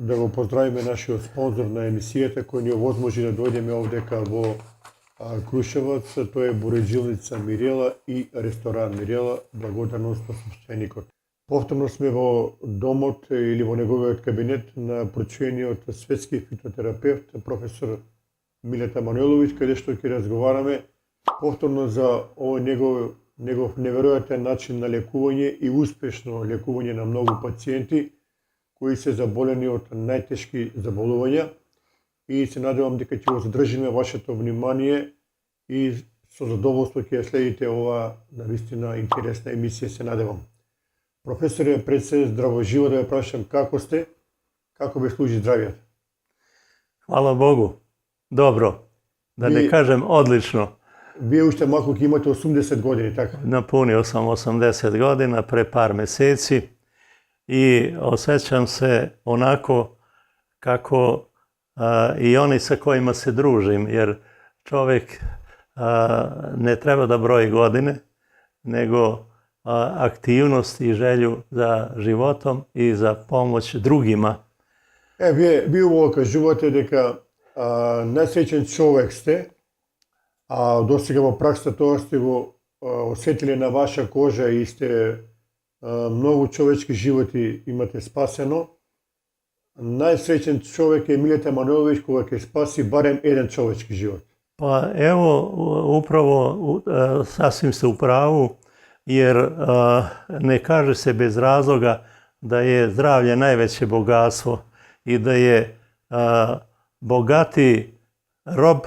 да го поздравиме нашиот спонзор на емисијата кој ни овозможи да дојдеме овдека во Крушевац. Тоа е буреџилница Мирела и ресторан Мирела. Благодарност на собственикот. Повторно сме во домот или во неговиот кабинет на прочуениот светски фитотерапевт професор Милета Мануеловиќ, каде што ќе разговараме повторно за овој негов неверојатен начин на лекување и успешно лекување на многу пациенти кои се заболени од најтешки заболувања, и се надевам дека ќе го задржиме вашето внимание и со задоволство ќе следите ова навистина интересна емисија, се надевам. Професоре, пред се здраво живо да ве прашам како сте, како ве служи здравјето? Hvala Bogu. Dobro. Da ne kažem odlično. Вие уште малку ќе имате 80 години, така? Napunio sam 80 godina pre par meseci i osjećam se onako kako i oni sa kojima se družim, jer čovjek ne treba da broji godine, nego aktivnost i želju za životom i za pomoć drugima. Вие ово кажувате дека најсреќен човек сте, а досега во пракса тоа сте го осетиле на ваша кожа и сте многу човечки животи имате спасено. Најсреќен човек е Милета Мануеловиќ кога ќе спаси барем еден човечки живот. Pa evo, upravo sasvim ste u pravu, jer ne kaže se bez razloga da je zdravlje najveće bogatstvo i da je bogati rob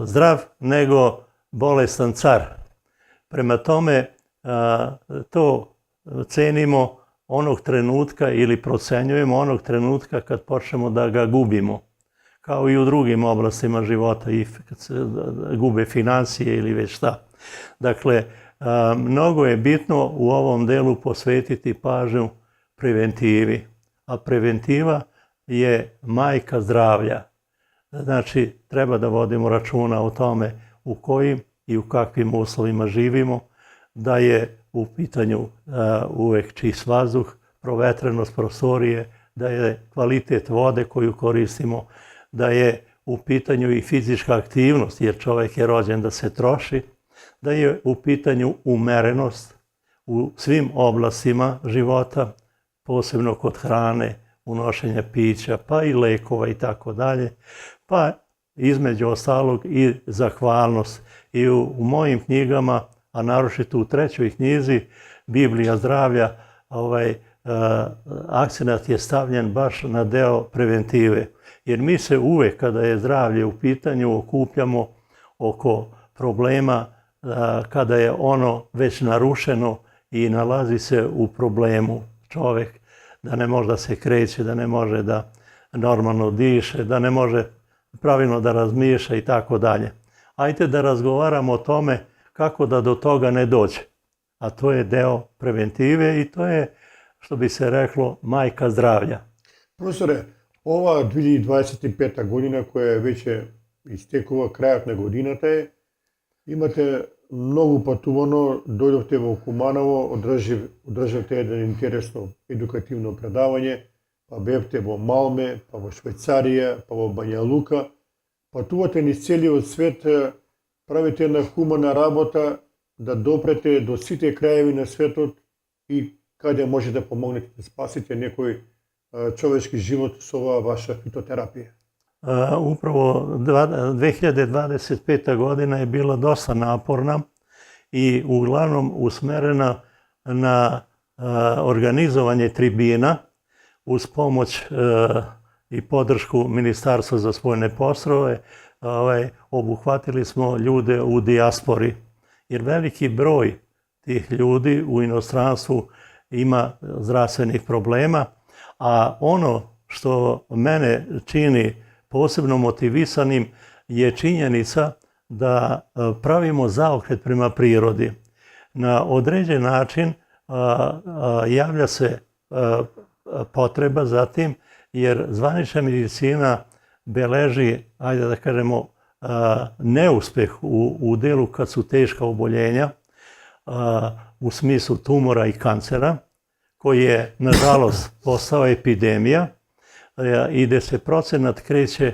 zdrav nego bolestan car. Prema tome, to cenimo onog trenutka ili procenjujemo onog trenutka kad počnemo da ga gubimo. Kao i u drugim oblastima života, i kad se gube financije ili već šta. Dakle, mnogo je bitno u ovom delu posvetiti pažnju preventivi. A preventiva je majka zdravlja. Znači, treba da vodimo računa o tome u kojim i u kakvim uslovima živimo, da je u pitanju uvek čist vazduh, provetrenost prostorije, da je kvalitet vode koju koristimo, da je u pitanju i fizička aktivnost, jer čovjek je rođen da se troši, da je u pitanju umerenost u svim oblastima života, posebno kod hrane, unošenja pića, pa i lekova i tako dalje, pa između ostalog i zahvalnost. I u mojim knjigama, a naročito u 3. knjizi, Biblija zdravlja, akcenat je stavljen baš na deo preventive. Jer mi se uvek, kada je zdravlje u pitanju, okupljamo oko problema kada je ono već narušeno i nalazi se u problemu čovek, da ne može da se kreće, da ne može da normalno diše, da ne može pravilno da razmišlja i tako dalje. Ajde da razgovaramo o tome kako da do toga ne dođe. A to je deo preventive i to je, što bi se reklo, majka zdravlja. Profesore, ова 2025 година, која веќе истекува, крајот на годината е, имате многу патувано, дојдовте во Куманово, одржавте едно интересно едукативно предавање, па бевте во Малме, па во Швајцарија, па во Бања Лука, патувате низ целиот свет, правите една хумана работа да допрете до сите краеви на светот и каде може да помогнете да спасите некој човечки живот со оваа ваша фитотерапија? Upravo 2025. godina je bila dosta naporna i uglavnom usmerena na organizovanje tribina uz pomoć i podršku Ministarstva za spoljne poslove. Obuhvatili smo ljude u dijaspori, jer veliki broj tih ljudi u inostranstvu ima zdravstvenih problema, a ono što mene čini posebno motivisanim je činjenica da pravimo zaokret prema prirodi. Na određen način javlja se potreba za tim, jer zvanična medicina beleži, ajde da kažemo, neuspeh u delu kad su teška oboljenja, u smislu tumora i kancera, koji je, nažalost, postao epidemija i gde se procenat kreće,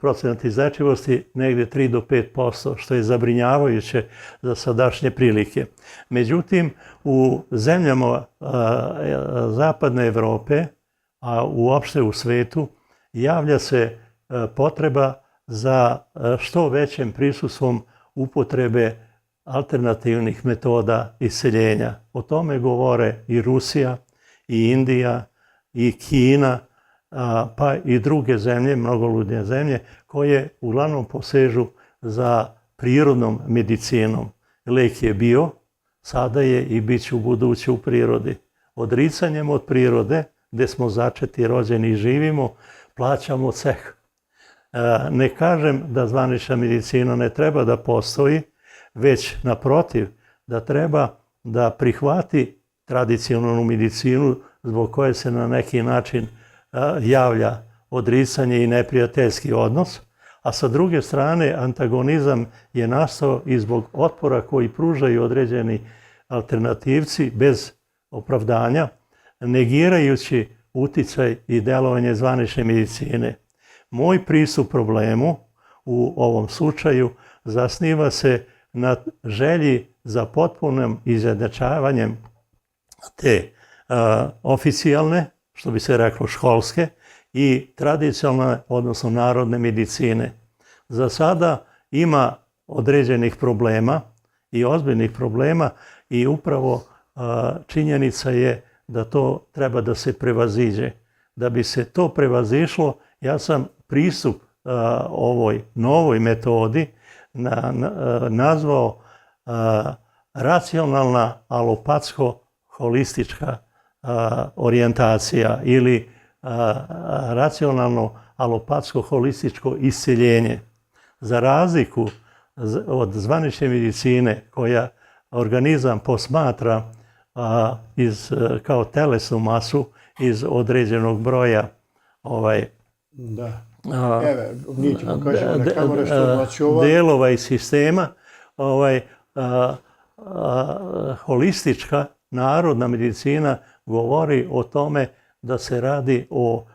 procenat izlečivosti negde 3 do 5%, što je zabrinjavajuće za sadašnje prilike. Međutim, u zemljama zapadne Evrope, a uopšte u svetu, javlja se potreba za što većim prisustvom upotrebe alternativnih metoda isceljenja. O tome govore i Rusija, i Indija, i Kina, pa i druge zemlje, mnogoludne zemlje, koje uglavnom posežu za prirodnom medicinom. Lek je bio, sada je i bit će u buduće u prirodi. Odricanjem od prirode, gde smo začeti, rođeni i živimo, plaćamo ceh. Ne kažem da zvanična medicina ne treba da postoji, već naprotiv, da treba da prihvati tradicionalnu medicinu zbog koje se na neki način javlja odricanje i neprijateljski odnos, a sa druge strane antagonizam je nastao i zbog otpora koji pružaju određeni alternativci bez opravdanja, negirajući uticaj i delovanje zvanične medicine. Moj pristup problemu u ovom slučaju zasniva se na želji za potpunim izjednačavanjem te oficijalne, što bi se reklo školske, i tradicionalne, odnosno narodne medicine. Za sada ima određenih problema i ozbiljnih problema i upravo činjenica je da to treba da se prevaziđe. Da bi se to prevazišlo, ja sam pristup ovoj novoj metodi nazvao racionalna alopatsko-holistička orijentacija ili racionalno alopatsko-holističko isceljenje. Za razliku od zvanične medicine koja organizam posmatra kao telesnu masu iz određenog broja delova i sistema, holistička narodna medicina govori o tome da se radi o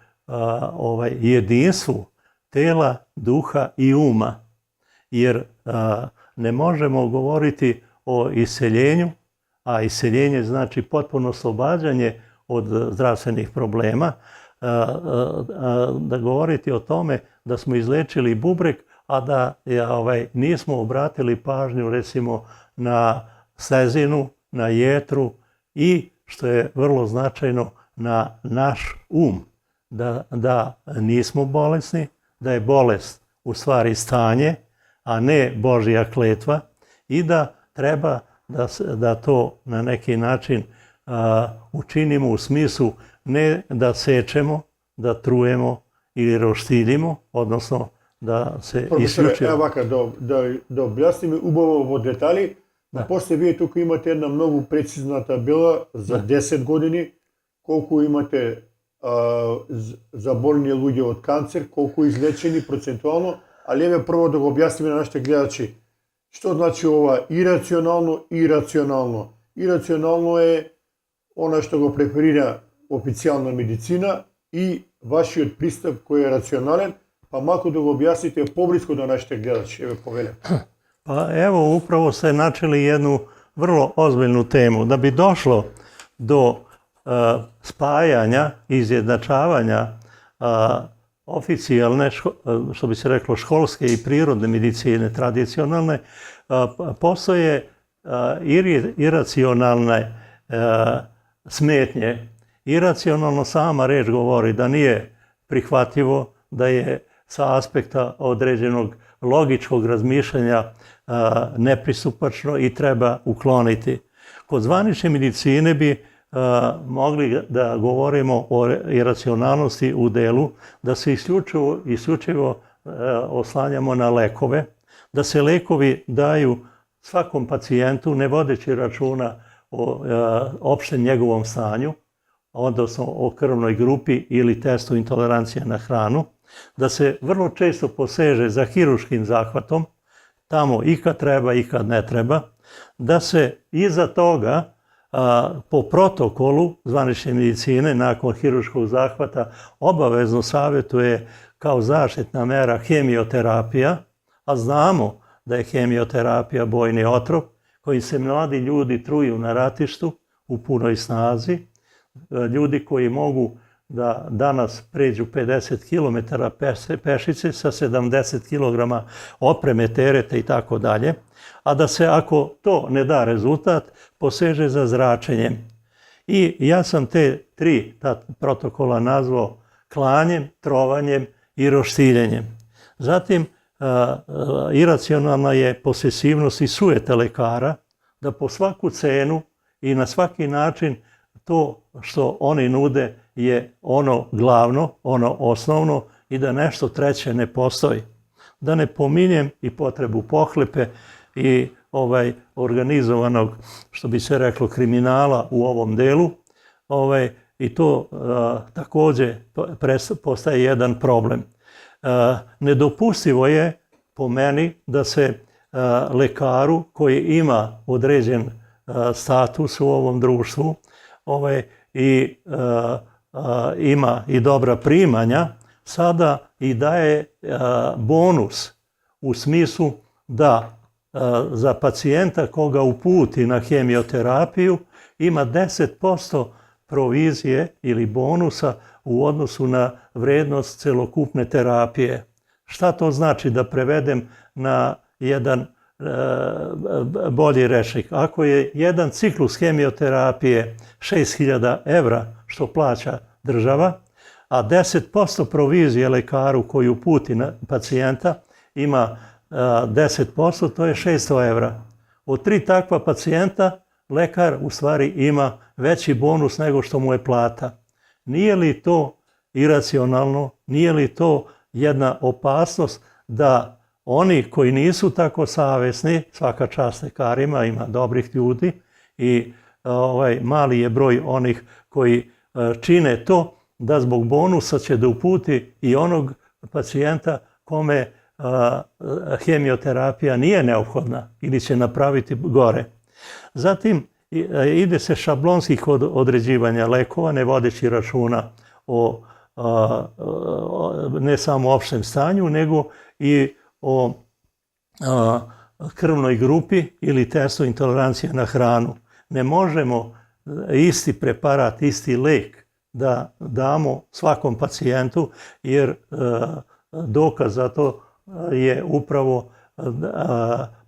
jedinstvu tela, duha i uma. Jer ne možemo govoriti o isceljenju, a isceljenje znači potpuno oslobađanje od zdravstvenih problema, da govoriti o tome da smo izlečili bubreg, a da nismo obratili pažnju recimo na slezinu, na jetru i, što je vrlo značajno, na naš da nismo bolesni, da je bolest u stvari stanje, a ne Božja kletva i da treba da to na neki način učinimo u smislu ne da sečemo, da trujemo ili roštiljimo, odnosno da se isključimo. Evo ovako, da objasnim ubavo v detalji, после вие тук имате една много прецизна табела за 10 години, колку имате заболени луѓе од канцер, колку излечени процентуално, али еве прво да го објасниме на нашите гледачи. Што значи ова ирационално и рационално? Ирационално е она што го преферира официјална медицина и вашиот пристап кој е рационален, pa малку да го објасните поблиско на нашите гледачи. Еве повелем. Pa evo, upravo ste načeli jednu vrlo ozbiljnu temu. Da bi došlo do spajanja, izjednačavanja oficijalne, što bi se reklo školske i prirodne medicine, tradicionalne, postoje iracionalne smetnje. Iracionalno sama reč govori da nije prihvatljivo, da je sa aspekta određenog logičkog razmišljanja nepristupačno i treba ukloniti. Kod zvanične medicine bi mogli da govorimo o iracionalnosti u delu, da se isključivo oslanjamo na lekove, da se lekovi daju svakom pacijentu ne vodeći računa o opštem njegovom stanju, odnosno o krvnoj grupi ili testu intolerancije na hranu, da se vrlo često poseže za hiruškim zahvatom, tamo i kad treba i kad ne treba, da se iza toga po protokolu zvanične medicine nakon hirurškog zahvata obavezno savjetuje kao zaštitna mera hemioterapija, a znamo da je hemioterapija bojni otrov koji se mladi ljudi truju na ratištu u punoj snazi. Ljudi koji mogu da danas pređu 50 km pešice sa 70 kg opreme, tereta i tako dalje, a da se ako to ne da rezultat, poseže za zračenjem. I ja sam te tri protokola nazvao klanjem, trovanjem i roštiljenjem. Zatim, iracionalna je posesivnost i sujeta lekara, da po svaku cenu i na svaki način to što oni nude je ono glavno, ono osnovno i da nešto treće ne postoji. Da ne pominjem i potrebu pohlepe i organizovanog, što bi se reklo, kriminala u ovom delu. I to također postaje jedan problem. Nedopustivo je po meni da se lekaru koji ima određen status u ovom društvu i ima i dobra primanja, sada i daje bonus u smislu da za pacijenta koga uputi na hemioterapiju ima 10% provizije ili bonusa u odnosu na vrednost celokupne terapije. Šta to znači, da prevedem na jedan bolji rečnik? Ako je jedan ciklus hemioterapije 6.000 evra što plaća država, a 10% provizije lekaru koji uputi na pacijenta ima 10%, to je 600 evra. Od 3 takva pacijenta lekar u stvari ima veći bonus nego što mu je plata. Nije li to iracionalno, nije li to jedna opasnost da oni koji nisu tako savjesni, svaka čast lekarima, ima dobrih ljudi i mali je broj onih koji čine to, da zbog bonusa će da uputi i onog pacijenta kome hemioterapija nije neophodna ili će napraviti gore. Zatim ide se šablonskih određivanja lekova, ne vodeći računa o ne samo opštem stanju, nego i o krvnoj grupi ili testu intolerancije na hranu. Ne možemo isti preparat, isti lek da damo svakom pacijentu, jer dokaz za to je upravo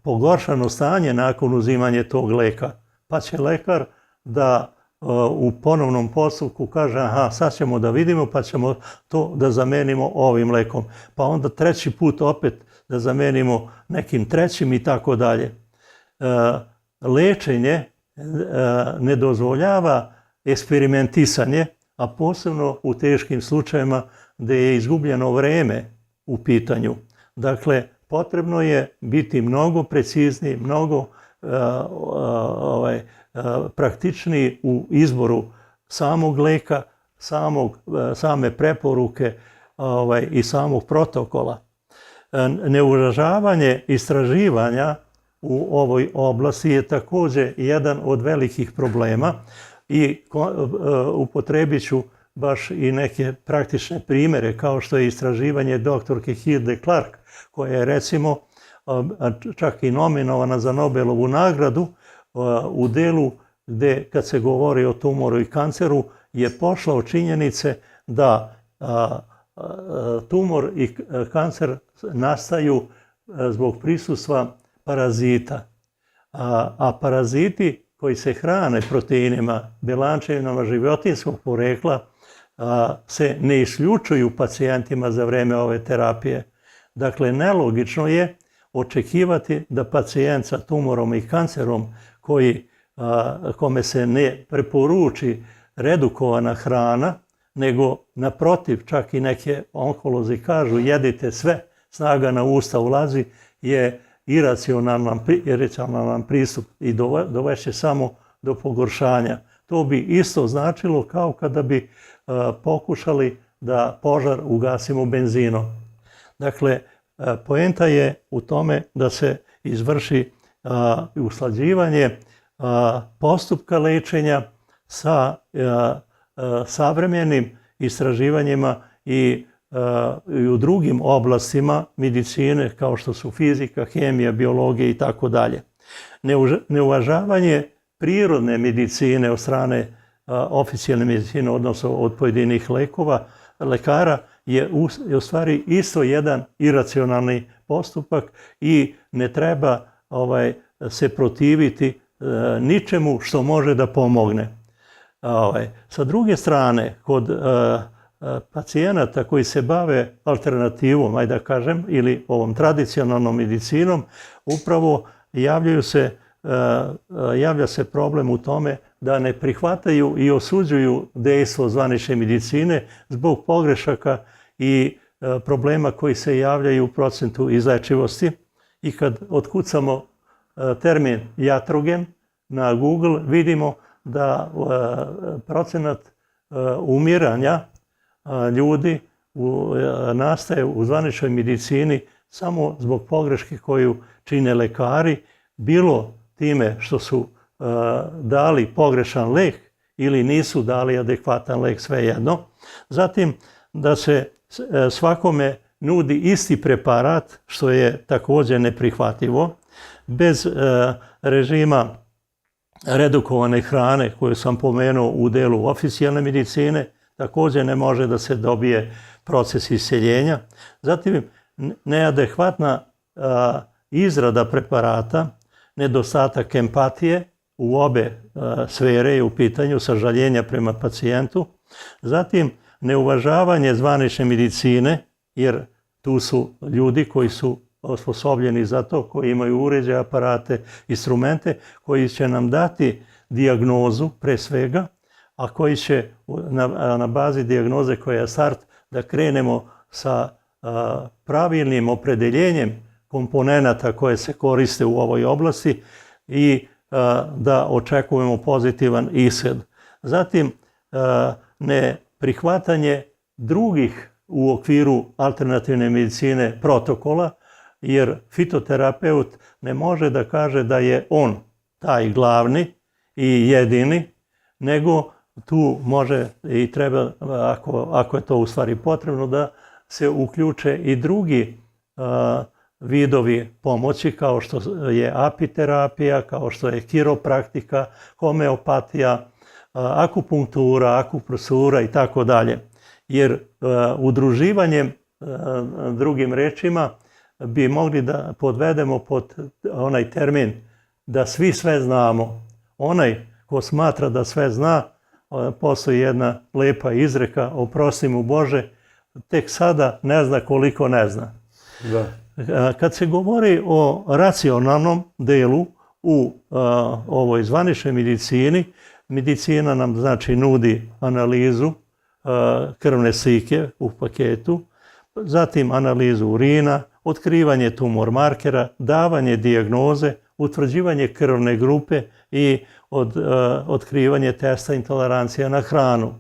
pogoršano stanje nakon uzimanja tog leka. Pa će lekar da u ponovnom postupku kaže, aha, sad ćemo da vidimo, pa ćemo to da zamenimo ovim lekom. Pa onda treći put opet da zamenimo nekim trećim i tako dalje. Lečenje ne dozvoljava eksperimentisanje, a posebno u teškim slučajevima gdje je izgubljeno vreme u pitanju. Dakle, potrebno je biti mnogo precizniji, mnogo praktičniji u izboru samog leka, same preporuke i samog protokola. Neuvažavanje istraživanja u ovoj oblasti je također jedan od velikih problema i upotrebit ću baš i neke praktične primjere, kao što je istraživanje doktorke Hilde Clark, koja je recimo čak i nominovana za Nobelovu nagradu u delu gdje, kad se govori o tumoru i kanceru, je pošla od činjenice da tumor i kancer nastaju zbog prisustva parazita. A paraziti koji se hrane proteinima, bjelančevinama životinjskog porekla, se ne isključuju pacijentima za vrijeme ove terapije. Dakle, nelogično je očekivati da pacijent sa tumorom i kancerom kome se ne preporuči redukovana hrana, nego naprotiv, čak i neke onkolozi kažu jedite sve, snaga na usta ulazi, je iracionalan pristup i dovešće samo do pogoršanja. To bi isto značilo kao kada bi pokušali da požar ugasimo benzinom. Dakle, poenta je u tome da se izvrši usklađivanje postupka lečenja sa savremenim istraživanjima i u drugim oblastima medicine kao što su fizika, hemija, biologija i tako dalje. Neuvažavanje prirodne medicine od strane oficijalne medicine, odnosno od pojedinih lekara, je u stvari isto jedan iracionalni postupak i ne treba se protiviti ničemu što može da pomogne. Sa druge strane, kod pacijenata koji se bave alternativom, ajde da kažem, ili ovom tradicionalnom medicinom, upravo javlja se problem u tome da ne prihvataju i osuđuju dejstvo zvanične medicine zbog pogrešaka i problema koji se javljaju u procentu izlečivosti. I kad otkucamo termin iatrogen na Google, vidimo da procenat umiranja ljudi nastaje u zvaničnoj medicini samo zbog pogreške koju čine lekari, bilo time što su dali pogrešan lek ili nisu dali adekvatan lek, svejedno. Zatim da se svakome nudi isti preparat, što je također neprihvatljivo, bez režima redukovane hrane koju sam pomenuo u delu oficijalne medicine, također ne može da se dobije proces iseljenja. Zatim neadekvatna izrada preparata, nedostatak empatije u obe sfere je u pitanju, sažaljenja prema pacijentu. Zatim neuvažavanje zvanične medicine, jer tu su ljudi koji su osposobljeni za to, koji imaju uređaje, aparate, instrumente, koji će nam dati dijagnozu pre svega, a koji će na bazi dijagnoze koja je start da krenemo sa pravilnim opredeljenjem komponenata koje se koriste u ovoj oblasti i da očekujemo pozitivan ishod. Zatim, neprihvatanje drugih u okviru alternativne medicine protokola, jer fitoterapeut ne može da kaže da je on taj glavni i jedini, nego tu može i treba, ako je to u stvari potrebno, da se uključe i drugi vidovi pomoći, kao što je apiterapija, kao što je kiropraktika, homeopatija, akupunktura, akupresura i tako dalje. Jer udruživanjem, drugim rečima, bi mogli da podvedemo pod onaj termin da svi sve znamo. Onaj ko smatra da sve zna, postoji jedna lepa izreka, oprosti mu Bože, tek sada ne zna koliko ne zna. Da. Kad se govori o racionalnom delu u ovoj zvaničnoj medicini, medicina nam znači nudi analizu krvne slike u paketu, zatim analizu urina, otkrivanje tumor markera, davanje dijagnoze, utvrđivanje krvne grupe i otkrivanje testa intolerancija na hranu.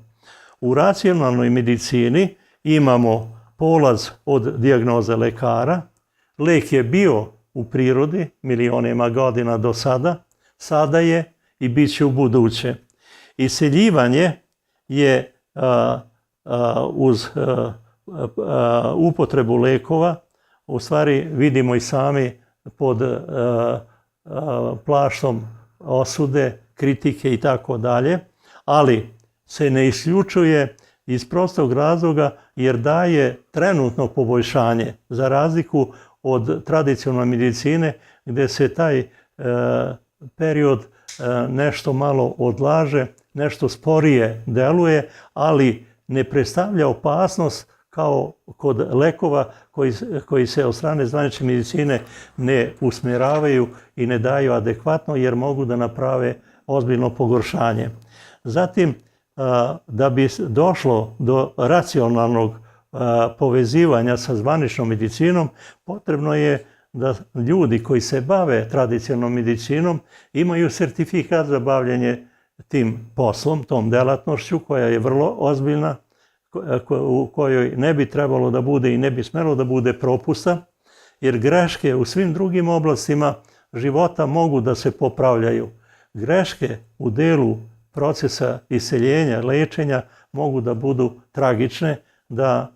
U racionalnoj medicini imamo polaz od dijagnoze lekara. Lek je bio u prirodi milionima godina do sada, sada je i bit će u buduće. Iseljivanje je uz upotrebu lekova, u stvari vidimo i sami pod plaštom osude, kritike i tako dalje, ali se ne isključuje iz prostog razloga jer daje trenutno poboljšanje, za razliku od tradicionalne medicine gdje se taj period nešto malo odlaže, nešto sporije deluje, ali ne predstavlja opasnost kao kod lekova koji se od strane zvanične medicine ne usmjeravaju i ne daju adekvatno jer mogu da naprave ozbiljno pogoršanje. Zatim, da bi došlo do racionalnog povezivanja sa zvaničnom medicinom, potrebno je da ljudi koji se bave tradicionalnom medicinom imaju sertifikat za bavljanje tim poslom, tom delatnošću koja je vrlo ozbiljna, u kojoj ne bi trebalo da bude i ne bi smelo da bude propusta, jer greške u svim drugim oblastima života mogu da se popravljaju. greške u delu procesa iseljenja, lečenja mogu da budu tragične, da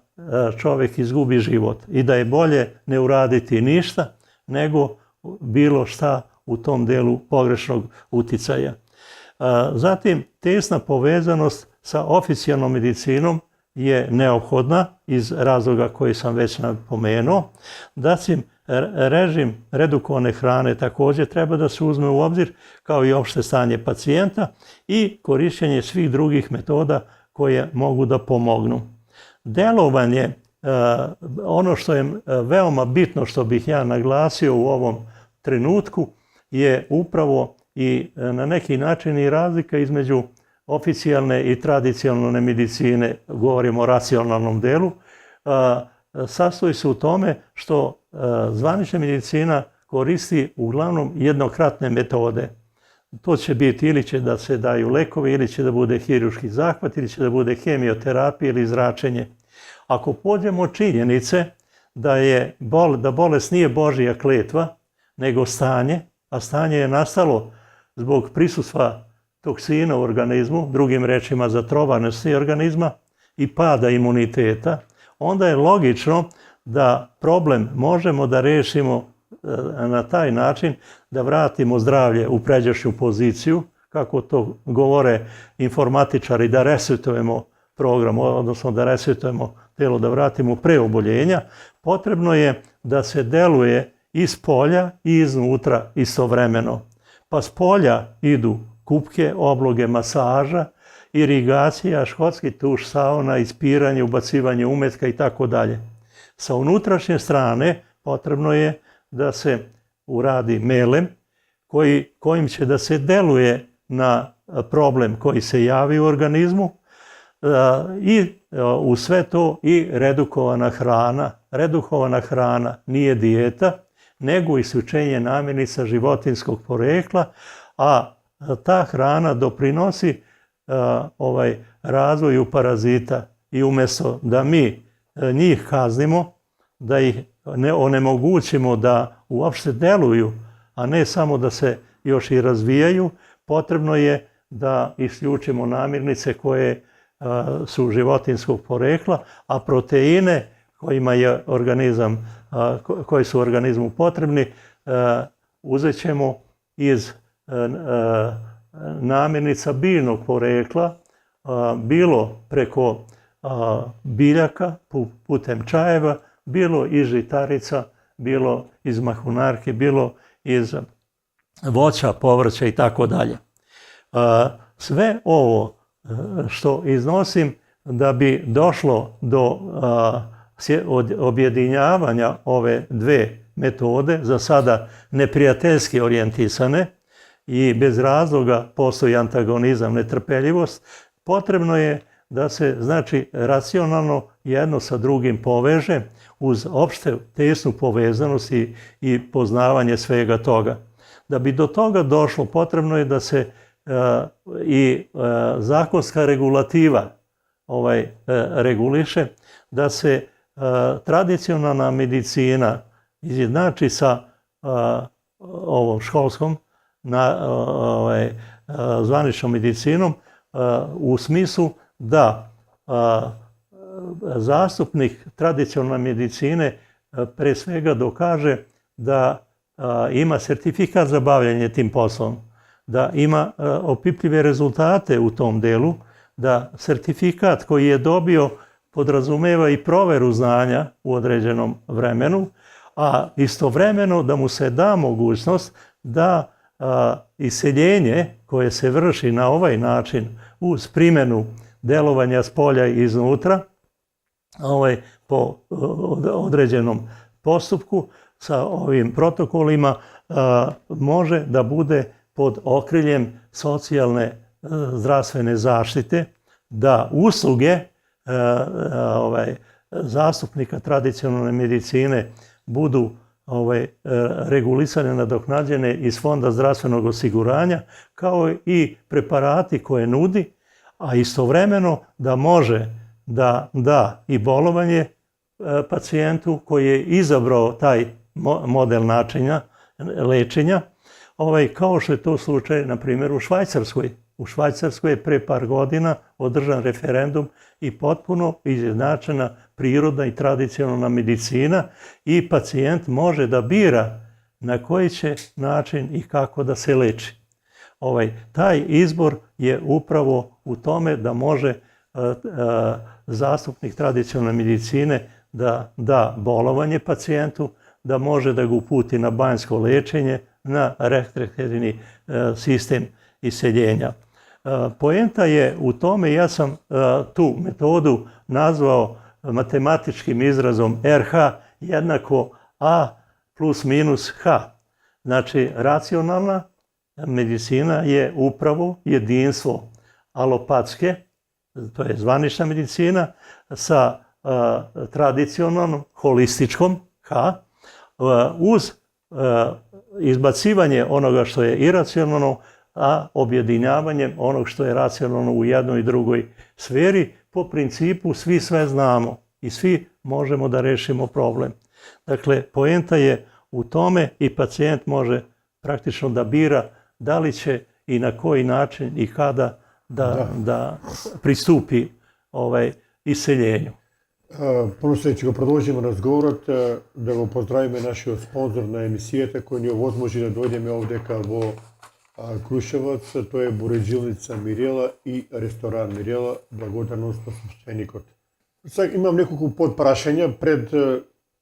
čovjek izgubi život i da je bolje ne uraditi ništa nego bilo šta u tom delu pogrešnog uticaja. Zatim, tesna povezanost sa oficijalnom medicinom je neophodna iz razloga koji sam već napomenuo. Zatim, režim redukovane hrane također treba da se uzme u obzir, kao i opšte stanje pacijenta i korišćenje svih drugih metoda koje mogu da pomognu. Delovanje, ono što je veoma bitno, što bih ja naglasio u ovom trenutku, je upravo i na neki način i razlika između oficijalne i tradicionalne medicine, govorimo o racionalnom delu, sastoji se u tome što zvanična medicina koristi uglavnom jednokratne metode. To će biti ili će da se daju lekovi, ili će da bude hirurški zahvat, ili će da bude hemioterapija ili zračenje. Ako pođemo od činjenice da bolest nije Božja kletva, nego stanje, a stanje je nastalo zbog prisustva toksina u organizmu, drugim rečima zatrovanosti organizma i pada imuniteta, onda je logično da problem možemo da rešimo na taj način da vratimo zdravlje u pređašnju poziciju, kako to govore informatičari, da resetujemo program, odnosno da resetujemo telo, da vratimo pre oboljenja. Potrebno je da se deluje iz polja i iznutra istovremeno. Pa s polja idu kupke, obloge, masaža, irigacija, škotski tuš, sauna, ispiranje, ubacivanje umetka i tako dalje. Sa unutrašnje strane potrebno je da se uradi melem kojim će da se deluje na problem koji se javi u organizmu i u sve to i redukovana hrana. Redukovana hrana nije dijeta, nego isključenje namirnica životinjskog porekla, a ta hrana doprinosi razvoju parazita i umjesto da mi njih kaznimo, da ih ne onemogućimo da uopšte deluju, a ne samo da se još i razvijaju, potrebno je da isključimo namirnice koje su životinjskog porekla, a proteine koji su organizmu potrebni uzet ćemo iz namirnica biljnog porekla, bilo preko biljaka putem čajeva, bilo iz žitarica, bilo iz mahunarki, bilo iz voća, povrća i tako dalje. Sve ovo što iznosim da bi došlo do objedinjavanja ove dve metode, za sada neprijateljski orijentisane i bez razloga postoji antagonizam, netrpeljivost, potrebno je da se racionalno jedno sa drugim poveže uz opšte tesnu povezanost i poznavanje svega toga. Da bi do toga došlo, potrebno je da se i zakonska regulativa reguliše, da se tradicionalna medicina izjednači sa ovom školskom zvaničnom medicinom u smislu da zastupnik tradicionalne medicine pre svega dokaže da ima sertifikat za bavljanje tim poslom, da ima opipljive rezultate u tom delu, da sertifikat koji je dobio podrazumeva i proveru znanja u određenom vremenu, a istovremeno da mu se da mogućnost da iseljenje koje se vrši na ovaj način uz primjenu delovanja s polja i iznutra po određenom postupku sa ovim protokolima može da bude pod okriljem socijalne zdravstvene zaštite, da usluge zastupnika tradicionalne medicine budu regulisane, nadoknađene iz Fonda zdravstvenog osiguranja, kao i preparati koje nudi, a istovremeno da može da da i bolovanje pacijentu koji je izabrao taj model načina lečenja, kao što je to slučaj, na primjer, u Švajcarskoj. U Švajcarskoj je pre par godina održan referendum i potpuno izjednačena prirodna i tradicionalna medicina i pacijent može da bira na koji će način i kako da se leči. Taj izbor je upravo u tome da može zastupnik tradicionalne medicine da da bolovanje pacijentu, da može da ga uputi na banjsko lečenje, na restriktivni sistem iseljenja. Poenta je u tome, ja sam tu metodu nazvao matematičkim izrazom RH jednako A plus minus H. Znači, racionalna medicina je upravo jedinstvo alopatske, to je zvanična medicina, sa tradicionalnom, holističkom H, uz izbacivanje onoga što je iracionalno, a objedinjavanjem onog što je racionalno u jednoj i drugoj sferi, po principu svi sve znamo i svi možemo da rešimo problem. Dakle, poenta je u tome i pacijent može praktično da bira da li će i na koji način i kada da pristupi iseljenju. Прво се ќе го продолжиме разговорот, да го поздравиме нашиот спонзор на емисијата кој ни овозможи да дојдеме овдека во Крушевац, тоа е буреджилница Мирела и ресторан Мирела, благодарност на собственикот. Сега имам неколку подпрашања пред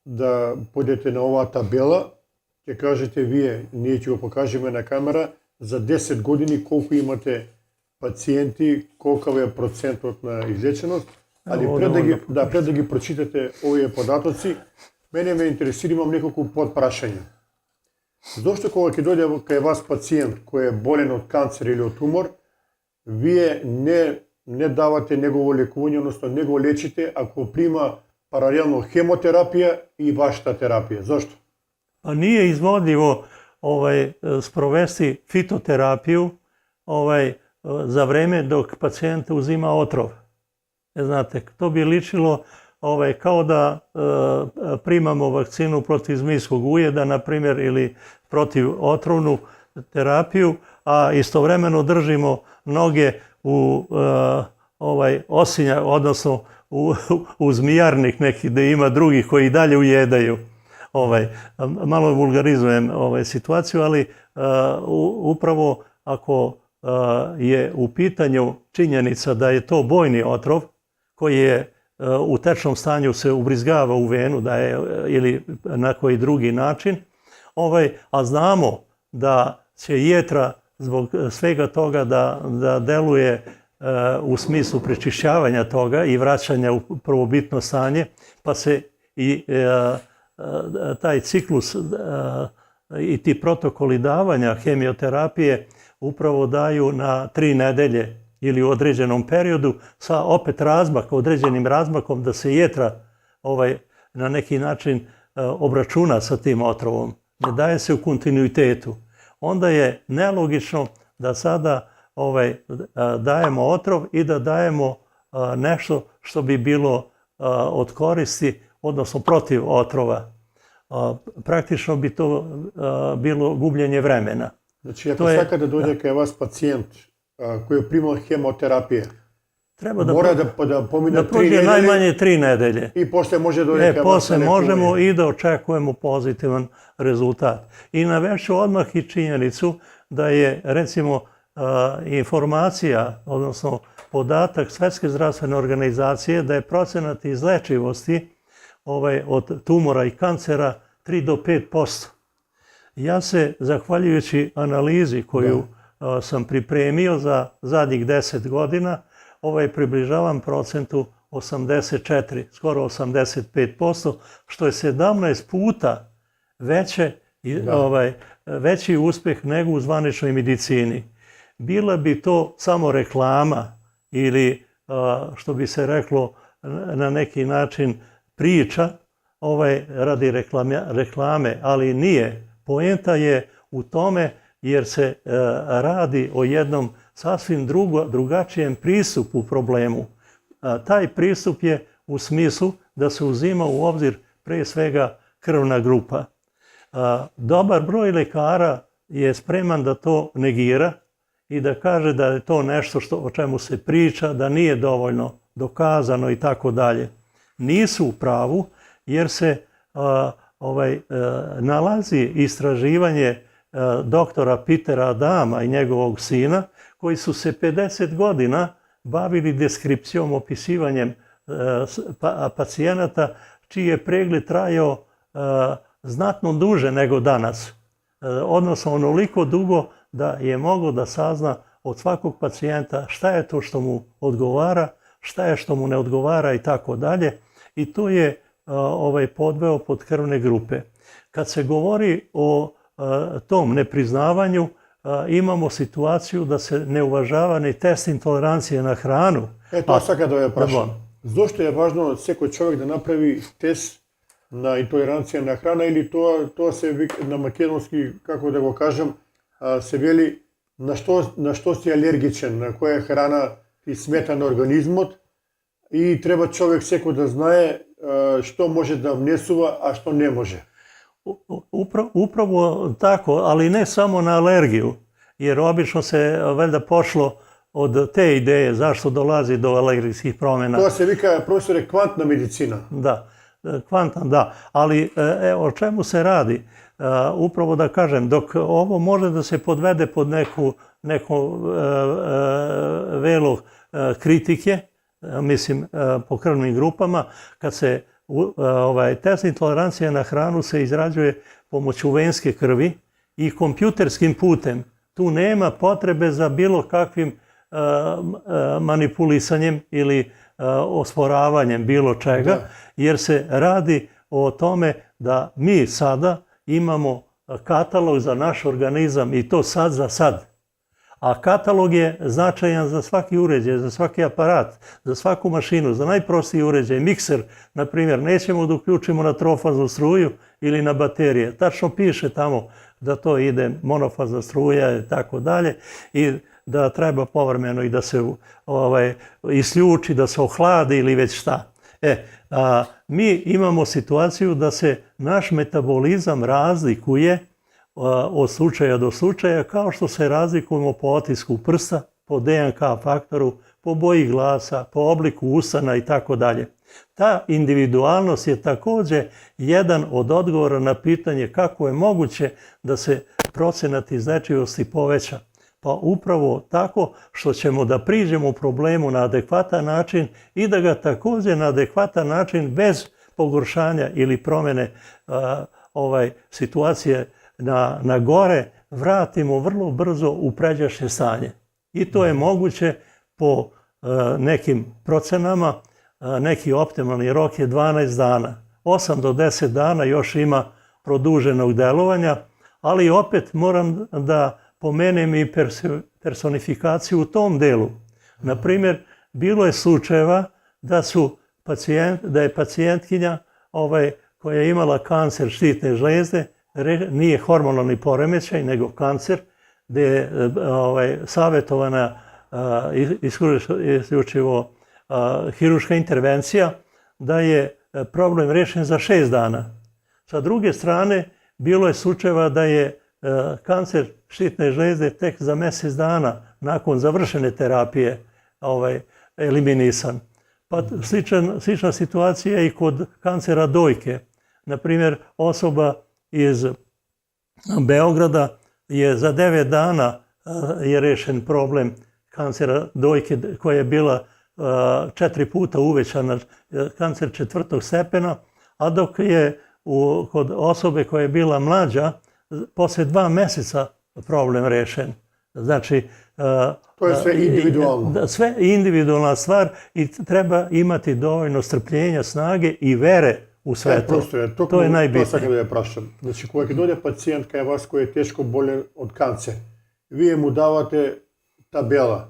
да појдете на оваа табела. Ќе кажете вие, ние ќе го покажеме на камера, за 10 години колку имате пациенти, колкав е процентот на излеченост. Али пред да ги прочитате овие податоци, мене ме интересира, имам неколку подпрашања. Зошто кога ќе дојде кај вас пациент кој е болен од канцер или од тумор, вие не давате негово лекување, односно не го лечите ако прима паралелно хемотерапија и вашата терапија? Зошто? Pa nije izvodljivo sprovesti fitoterapiju za vreme dok pacijent uzima otrov. Znate, to bi ličilo kao da primamo vakcinu protiv zmijskog ujeda, na primjer, ili protiv otrovnu terapiju, a istovremeno držimo noge u osinja, odnosno u zmijarnik neki gdje ima drugih koji i dalje ujedaju. Malo vulgarizujem situaciju, ali upravo ako je u pitanju činjenica da je to bojni otrov koji je u tečnom stanju se ubrizgava u venu ili na koji drugi način, a znamo da će jetra zbog svega toga da deluje u smislu prečišćavanja toga i vraćanja u prvobitno stanje, pa se i taj ciklus i ti protokoli davanja hemioterapije upravo daju na 3 nedelje ili u određenom periodu sa opet određenim razmakom da se jetra na neki način obračuna sa tim otrovom. Ne daje se u kontinuitetu. Onda je nelogično da sada dajemo otrov i da dajemo nešto što bi bilo od koristi, odnosno protiv otrova. Praktično bi to bilo gubljenje vremena. Znači, ako saka da dođe kod vas pacijent koji je primao hemoterapije, mora da pomine 3 nedelje? Najmanje 3 nedelje. I posle može dođe kod vas? Posle možemo i da očekujemo pozitivan rezultat. I navešću odmah i činjenicu da je, recimo, informacija, odnosno podatak Svetske zdravstvene organizacije da je procenat izlečivosti od tumora i kancera 3 do 5%. Ja se, zahvaljujući analizi koju sam pripremio za zadnjih 10 godina, približavam procentu 84, skoro 85%, što je 17 puta veći uspeh nego u zvaničnoj medicini. Bila bi to samo reklama ili, što bi se reklo, na neki način priča radi reklame, ali nije. Poenta je u tome jer se radi o jednom sasvim drugačijem pristupu problemu. Taj pristup je u smislu da se uzima u obzir pre svega krvna grupa. Dobar broj lekara je spreman da to negira i da kaže da je to nešto o čemu se priča, da nije dovoljno dokazano i tako dalje. Nisu u pravu jer se nalazi istraživanje doktora Petera Adama i njegovog sina koji su se 50 godina bavili deskripcijom, opisivanjem pacijenata čiji je pregled trajao znatno duže nego danas. Odnosno onoliko dugo da je mogao da sazna od svakog pacijenta šta je to što mu odgovara, šta je što mu ne odgovara i tako dalje. I to je podveo pod krvne grupe. Kad se govori o tom nepriznavanju, imamo situaciju da se ne uvažava ni test intolerancije na hranu. To sad kada je prašam. Zašto je važno sveko čovjek da napravi test na intoleranciju na hrana ili to se na makedonski, kako da go kažem, se veli na što si alergičan, na koja hrana ti smeta na organizmot i treba čovjek sveko da znaje što može da vnesuva, a što ne može. Upravo tako, ali ne samo na alergiju, jer obično se valjda pošlo od te ideje zašto dolazi do alergijskih promjena. To se vika, profesore, kvantna medicina. Da, kvantna, da. Ali o čemu se radi? Upravo da kažem, dok ovo može da se podvede pod neku velu kritike, mislim po krvnim grupama, kad se test intolerancije na hranu se izrađuje pomoću venske krvi i kompjuterskim putem. Tu nema potrebe za bilo kakvim manipulisanjem ili osporavanjem bilo čega, jer se radi o tome da mi sada imamo katalog za naš organizam i to sad za sad. A katalog je značajan za svaki uređaj, za svaki aparat, za svaku mašinu, za najprostiji uređaj. Mikser, na primjer, nećemo da uključimo na trofaznu struju ili na baterije. Tačno piše tamo da to ide monofazna struja i tako dalje i da treba povremeno i da se isključi, da se ohladi ili već šta. Mi imamo situaciju da se naš metabolizam razlikuje od slučaja do slučaja, kao što se razlikujemo po otisku prsta, po DNK faktoru, po boji glasa, po obliku usana i tako dalje. Ta individualnost je također jedan od odgovora na pitanje kako je moguće da se procenat izlečivosti poveća. Pa upravo tako što ćemo da priđemo problemu na adekvatan način i da ga također na adekvatan način bez pogoršanja ili promjene situacije na gore vratimo vrlo brzo u pređašnje stanje. I to je moguće po nekim procenama, neki optimalni rok je 12 dana. 8 do 10 dana još ima produženog delovanja, ali opet moram da pomenem i personifikaciju u tom delu. Naprimjer, bilo je slučajeva da je pacijentkinja koja je imala kancer štitne žlijezde, nije hormonalni poremećaj, nego kancer, gdje je savjetovana isključivo hirurška intervencija, da je problem rješen za 6 dana. Sa druge strane, bilo je slučajeva da je kancer štitne žlijezde tek za mjesec dana nakon završene terapije eliminisan. Pa slična situacija je i kod kancera dojke. Naprimjer, osoba iz Beograda je za 9 dana je rješen problem kancera dojke koja je bila 4 puta uvećana, kancer 4. stepena, a dok je kod osobe koja je bila mlađa, poslije 2 mjeseca problem rješen. Znači, to je sve individualno. Sve individualna stvar i treba imati dovoljno strpljenja, snage i vere u sve to. To je najbitnije. To sad kada ja prašam. Znači, kada dođe pacijent kaj vas koji je teško boljen od kancer, vi mu davate tabela,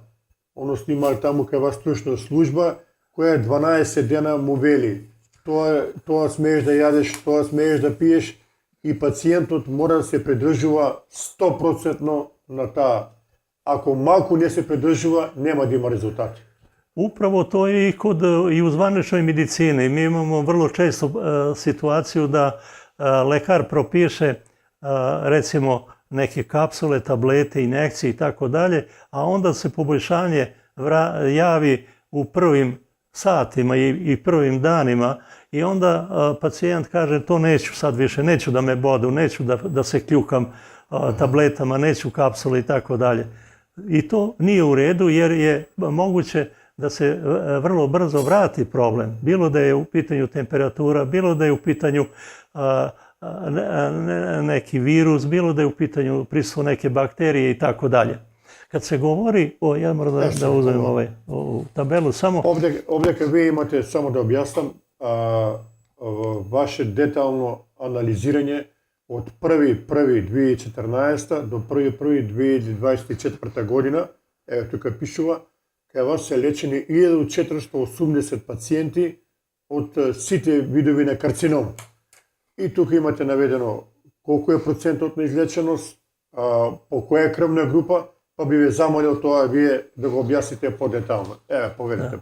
ono snima tamo kaj vas stručna služba, koja 12 dana mu veli. To smiješ da jadeš, to smiješ da piješ i pacijent mora da se pridržava 100% na ta. Ako malko ne se pridržava, nema da ima rezultati. Upravo to je i u zvaničnoj medicini. Mi imamo vrlo često situaciju da lekar propiše recimo neke kapsule, tablete, injekcije i tako dalje, a onda se poboljšanje javi u prvim satima i prvim danima i onda pacijent kaže to neću sad više, neću da me bodu, neću da se kljukam tabletama, neću kapsule i tako dalje. I to nije u redu jer je moguće da se vrlo brzo vrati problem. Bilo da je u pitanju temperatura, bilo da je u pitanju neki virus, bilo da je u pitanju prisustvo neke bakterije i tako dalje. Kad se govori o, ja moram da uzmem ovu tabelu samo... Ovdje kad vi imate, samo da objasnim, vaše detaljno analiziranje od 1.1.2014. do 1.1.2024. godina, evo tukaj pišува, kaj vas se lečeni 1480 pacijenti od sите видови на карцином. И тук имате наведено колко е процентот на излеченост, по која крвна група, pa bi me zamolio to vi da ga objasnite podetaljno. Evo, povedite.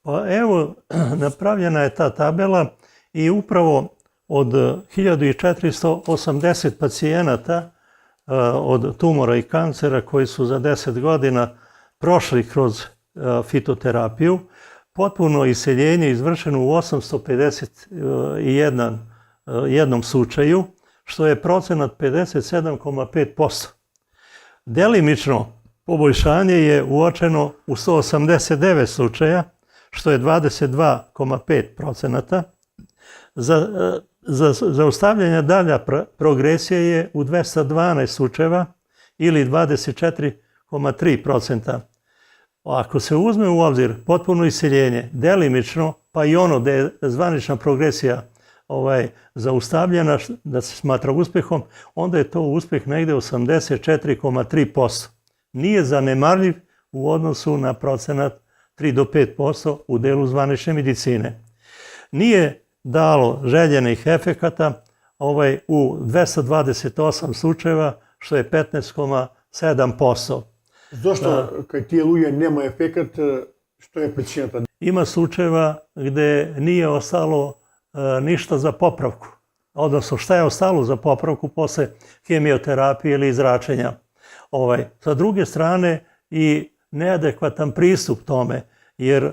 Pa evo, napravljena je ta tabela i upravo od 1480 pacijenata od tumora i kancera koji su za 10 godina prošli kroz fitoterapiju, potpuno iseljenje izvršeno u 851 slučaju, što je procenat 57,5%. Delimično poboljšanje je uočeno u 189 slučaja, što je 22,5%. Zaustavljanje dalja progresija je u 212 slučajeva ili 24,3%. Ako se uzme u obzir potpuno iseljenje, delimično, pa i ono da je zvanična progresija zaustavljena, da se smatra uspehom, onda je to uspeh negde 84,3%. Nije zanemarljiv u odnosu na procenat 3 do 5% u delu zvanične medicine. Nije dalo željenih efekata u 228 slučajeva, što je 15,7%. Zašto kad ti luje nema efekat, što je pričinata? Ima slučajeva gde nije ostalo ništa za popravku. Odnosno, šta je ostalo za popravku posle hemioterapije ili zračenja. Sa druge strane i neadekvatan pristup tome, jer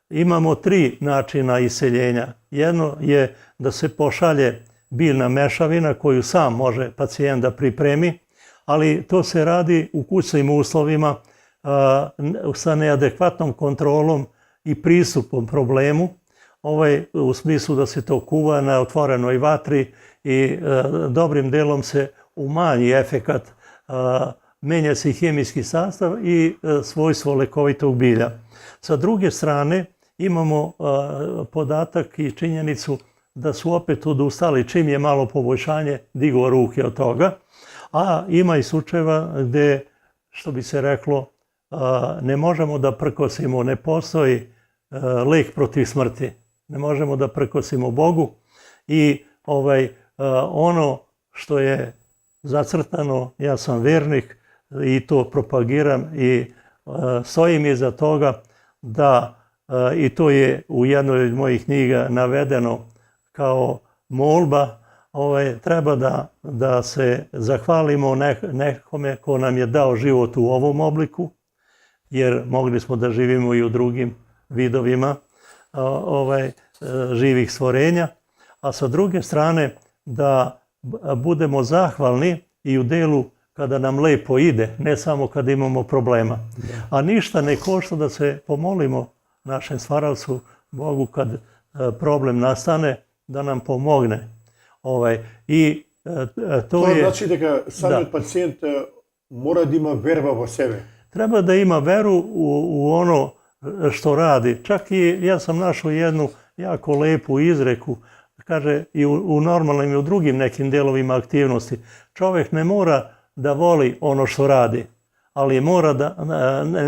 imamo 3 načina iseljenja. Jedno je da se pošalje biljna mešavina koju sam može pacijent da pripremi, ali to se radi u kućnim uslovima sa neadekvatnom kontrolom i pristupom problemu, u smislu da se to kuva na otvorenoj vatri i dobrim delom se umanji efekat, menja se i hemijski sastav i svojstvo lekovitog bilja. Sa druge strane imamo podatak i činjenicu da su opet odustali čim je malo poboljšanje, digao ruke od toga, a ima i slučajeva gde, što bi se reklo, ne možemo da prkosimo, ne postoji lek protiv smrti. Ne možemo da prkosimo Bogu i ono što je zacrtano, ja sam vernik i to propagiram i stojim iza toga da, i to je u jednoj od mojih knjiga navedeno kao molba, treba da se zahvalimo nekome ko nam je dao život u ovom obliku, jer mogli smo da živimo i u drugim vidovima živih stvorenja, a sa druge strane da budemo zahvalni i u delu kada nam lepo ide, ne samo kada imamo problema. A ništa ne košta da se pomolimo našem stvaralcu Bogu kad problem nastane, da nam pomogne. To znači da sami pacijent mora da ima verba vo sebe. Treba da ima veru u ono što radi. Čak i ja sam našao jednu jako lepu izreku, kaže i u normalnim i u drugim nekim delovima aktivnosti. Čovjek ne mora da voli ono što radi, ali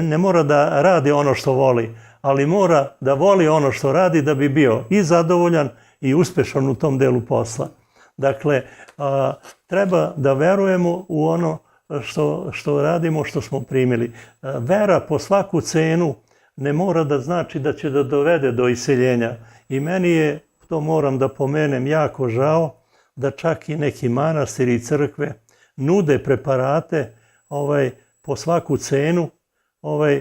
ne mora da radi ono što voli, ali mora da voli ono što radi da bi bio i zadovoljan i uspešan u tom delu posla. Dakle, treba da verujemo u ono što radimo, što smo primili. Vera po svaku cenu ne mora da znači da će da dovede do iseljenja. I meni je, to moram da pomenem, jako žao da čak i neki manastiri i crkve nude preparate po svaku cenu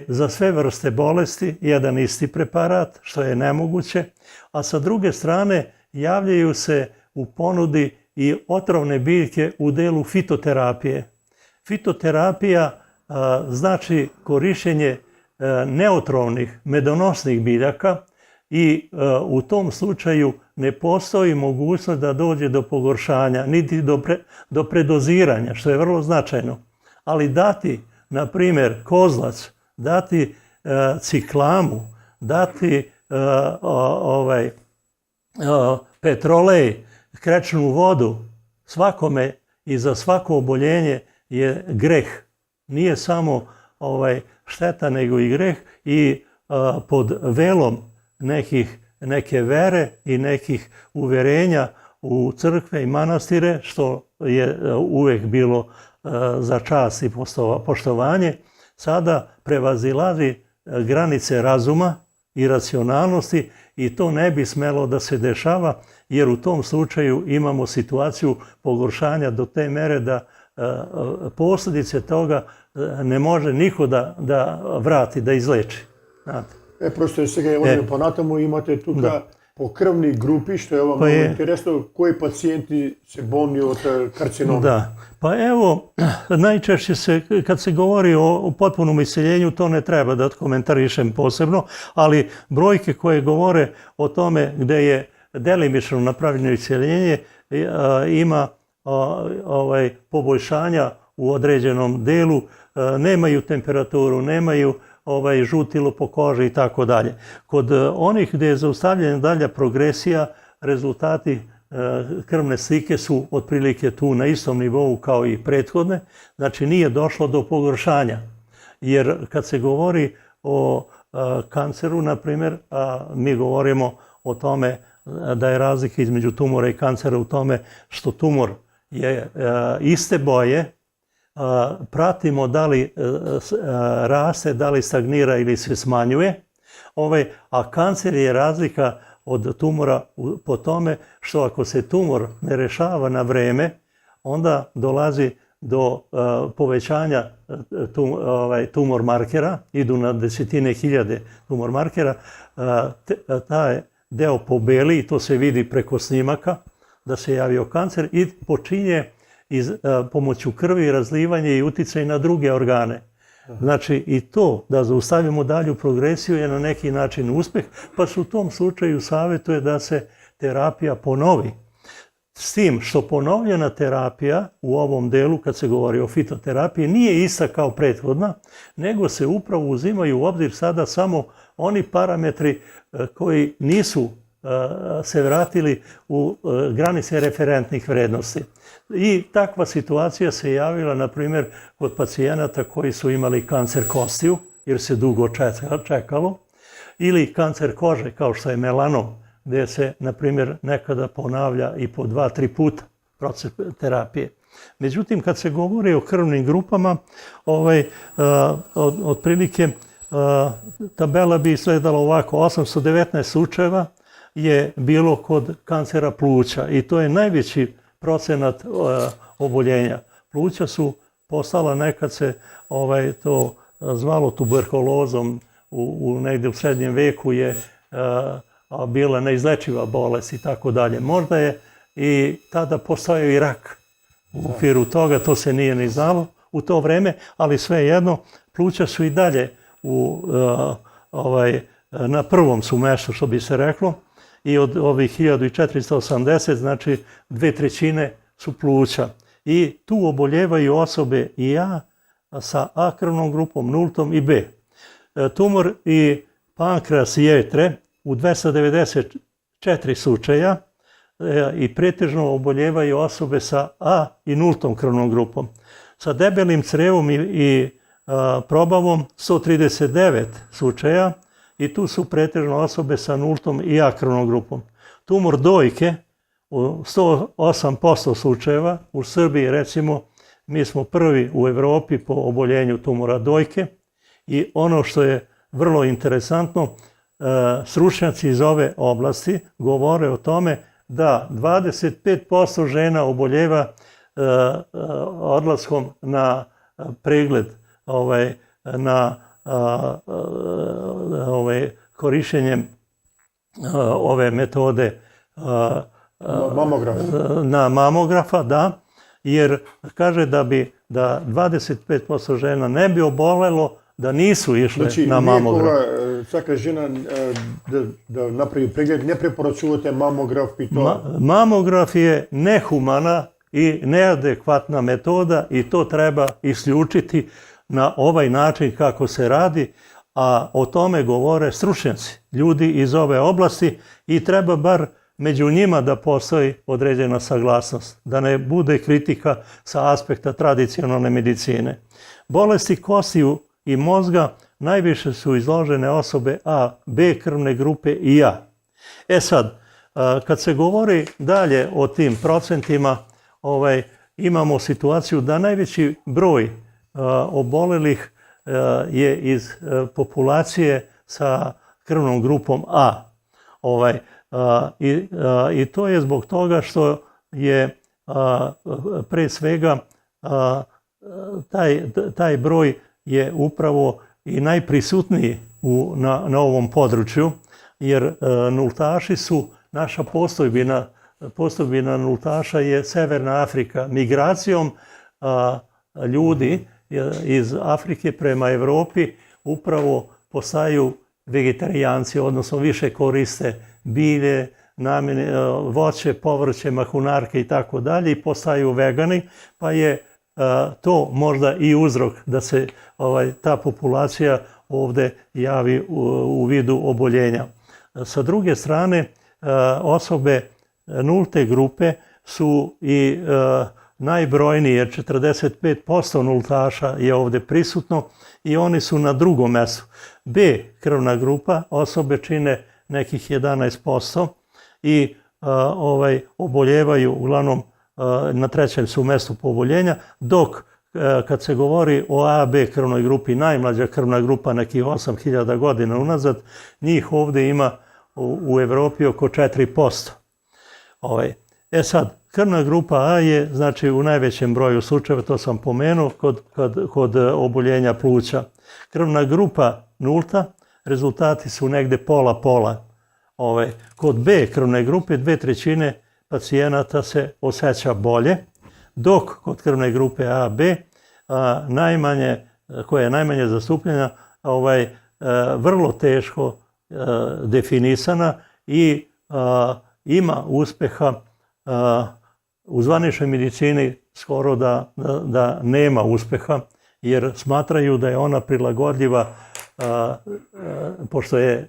za sve vrste bolesti, jedan isti preparat, što je nemoguće, a sa druge strane javljaju se u ponudi i otrovne biljke u delu fitoterapije. Fitoterapija znači korištenje neotrovnih medonosnih biljaka i u tom slučaju ne postoji mogućnost da dođe do pogoršanja, niti do predoziranja, što je vrlo značajno. Ali dati, na primjer, kozlac, dati ciklamu, dati petrolej, krečnu vodu, svakome i za svako oboljenje je greh. Nije samo šteta, nego i greh i pod velom neke vere i nekih uverenja u crkve i manastire, što je uvijek bilo za čast i poštovanje, sada prevazilazi granice razuma i racionalnosti i to ne bi smelo da se dešava, jer u tom slučaju imamo situaciju pogoršanja do te mere da posljedice toga ne može niko da vrati, da izleči. Prosto сега одиме понатаму, имате тука по крвни групи, што е ова много интересно, кои пациjenти се болни од карцинома? Da, pa evo, najčešće se, kad se govori o potpunom isceljenju, to ne treba da komentarišem posebno, ali brojke koje govore o tome gde je delimično napravljeno isceljenje, ima poboljšanja u određenom delu, nemaju temperaturu, nemaju žutilo po koži i tako dalje. Kod onih gdje je zaustavljena dalja progresija, rezultati krvne slike su otprilike tu na istom nivou kao i prethodne, znači nije došlo do pogoršanja. Jer kad se govori o kanceru, na primjer, mi govorimo o tome da je razlika između tumora i kancera u tome što tumor je iste boje, pratimo da li raste, da li stagnira ili se smanjuje, a kancer je razlika od tumora po tome što ako se tumor ne rešava na vreme, onda dolazi do povećanja tumor markera, idu na desetine hiljade tumor markera, taj deo pobeli i to se vidi preko snimaka da se javio kancer i počinje pomoću krvi razlivanje i uticaj na druge organe. Znači i to da zaustavimo dalju progresiju je na neki način uspeh, pa se u tom slučaju savjetuje da se terapija ponovi. S tim što ponovljena terapija u ovom delu, kad se govori o fitoterapiji, nije ista kao prethodna, nego se upravo uzimaju u obzir sada samo oni parametri koji nisu se vratili u granice referentnih vrednosti. I takva situacija se javila, na primjer, kod pacijenata koji su imali kancer kostiju, jer se dugo čekalo, ili kancer kože, kao što je melanom, gdje se, na primjer, nekada ponavlja i po 2-3 puta proces terapije. Međutim, kad se govori o krvnim grupama, otprilike tabela bi izgledala ovako, 819 slučajeva je bilo kod kancera pluća i to je najveći procenat oboljenja. Pluća su postala, nekad se to zvalo tuberkulozom, negdje u srednjem veku je bila neizlečiva bolest i tako dalje. Možda je i tada postojao i rak u okviru toga, to se nije ni znalo u to vreme, ali svejedno pluća su i dalje na prvom su mestu, što bi se reklo, i od ovih 1480, znači 2/3 su pluća. I tu oboljevaju osobe i A sa A krvnom grupom, nultom i B. Tumor i pankreas i jetre u 294 slučaja i pretežno oboljevaju osobe sa A i nultom krvnom grupom. Sa debelim crevom i probavom 139 slučaja i tu su pretežno osobe sa nultom i A krvnom grupom. Tumor dojke u 108% slučajeva, u Srbiji recimo mi smo prvi u Evropi po oboljenju tumora dojke i ono što je vrlo interesantno, stručnjaci iz ove oblasti govore o tome da 25% žena oboljeva odlaskom na pregled, na korišćenjem ove metode na mamografa, da, jer kaže da 25% žena ne bi obolelo da nisu išle na mamograf. Znači, svaka žena da napravi pregled, ne preporučujete mamograf i to? Mamograf je nehumana i neadekvatna metoda i to treba isključiti na ovaj način kako se radi, a o tome govore stručnjaci, ljudi iz ove oblasti i treba bar među njima da postoji određena saglasnost, da ne bude kritika sa aspekta tradicionalne medicine. Bolesti kostiju i mozga najviše su izložene osobe A, B krvne grupe i A. Sad, kad se govori dalje o tim procentima, imamo situaciju da najveći broj obolelih je iz populacije sa krvnom grupom A. I to je zbog toga što je pre svega taj broj je upravo i najprisutniji na ovom području, jer nultaši su naša postojbina nultaša je Severna Afrika. Migracijom ljudi iz Afrike prema Evropi upravo postaju vegetarijanci, odnosno više koriste bilje, voće, povrće, mahunarke i tako dalje i postaju vegani, pa je to možda i uzrok da se ta populacija ovdje javi u vidu oboljenja. Sa druge strane, osobe nulte grupe su i najbrojniji, jer 45% nultaša je ovdje prisutno i oni su na drugom mjestu. B krvna grupa osobe čine nekih 11% i oboljevaju uglavnom na trećem su mjestu po oboljenja, dok kad se govori o A, B krvnoj grupi, najmlađa krvna grupa nekih 8000 godina unazad, njih ovdje ima u Evropi oko 4%. Sad, krvna grupa A je znači u najvećem broju slučajeva, to sam pomenuo, kod oboljenja pluća. Krvna grupa nulta, rezultati su negde pola-pola. Kod B krvne grupe 2/3 pacijenata se osjeća bolje, dok kod krvne grupe A, B, koja je najmanje zastupljena, vrlo teško definisana i ima uspeha u zvaničnoj medicini skoro da nema uspeha, jer smatraju da je ona prilagodljiva, pošto je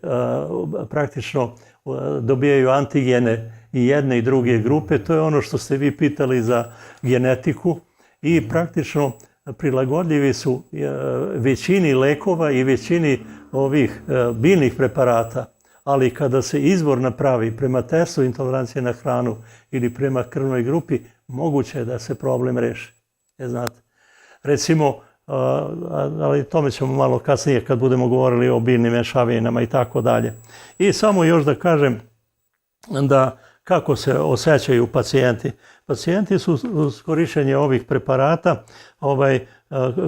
praktično dobijaju antigene i jedne i druge grupe. To je ono što ste vi pitali za genetiku i praktično prilagodljivi su većini lekova i većini ovih biljnih preparata, ali kada se izbor napravi prema testu intolerancije na hranu ili prema krvnoj grupi, moguće je da se problem reši. Znate, recimo, ali tome ćemo malo kasnije kad budemo govorili o biljnim mešavinama i tako dalje. I samo još da kažem da kako se osjećaju pacijenti. Pacijenti su uz korištenje ovih preparata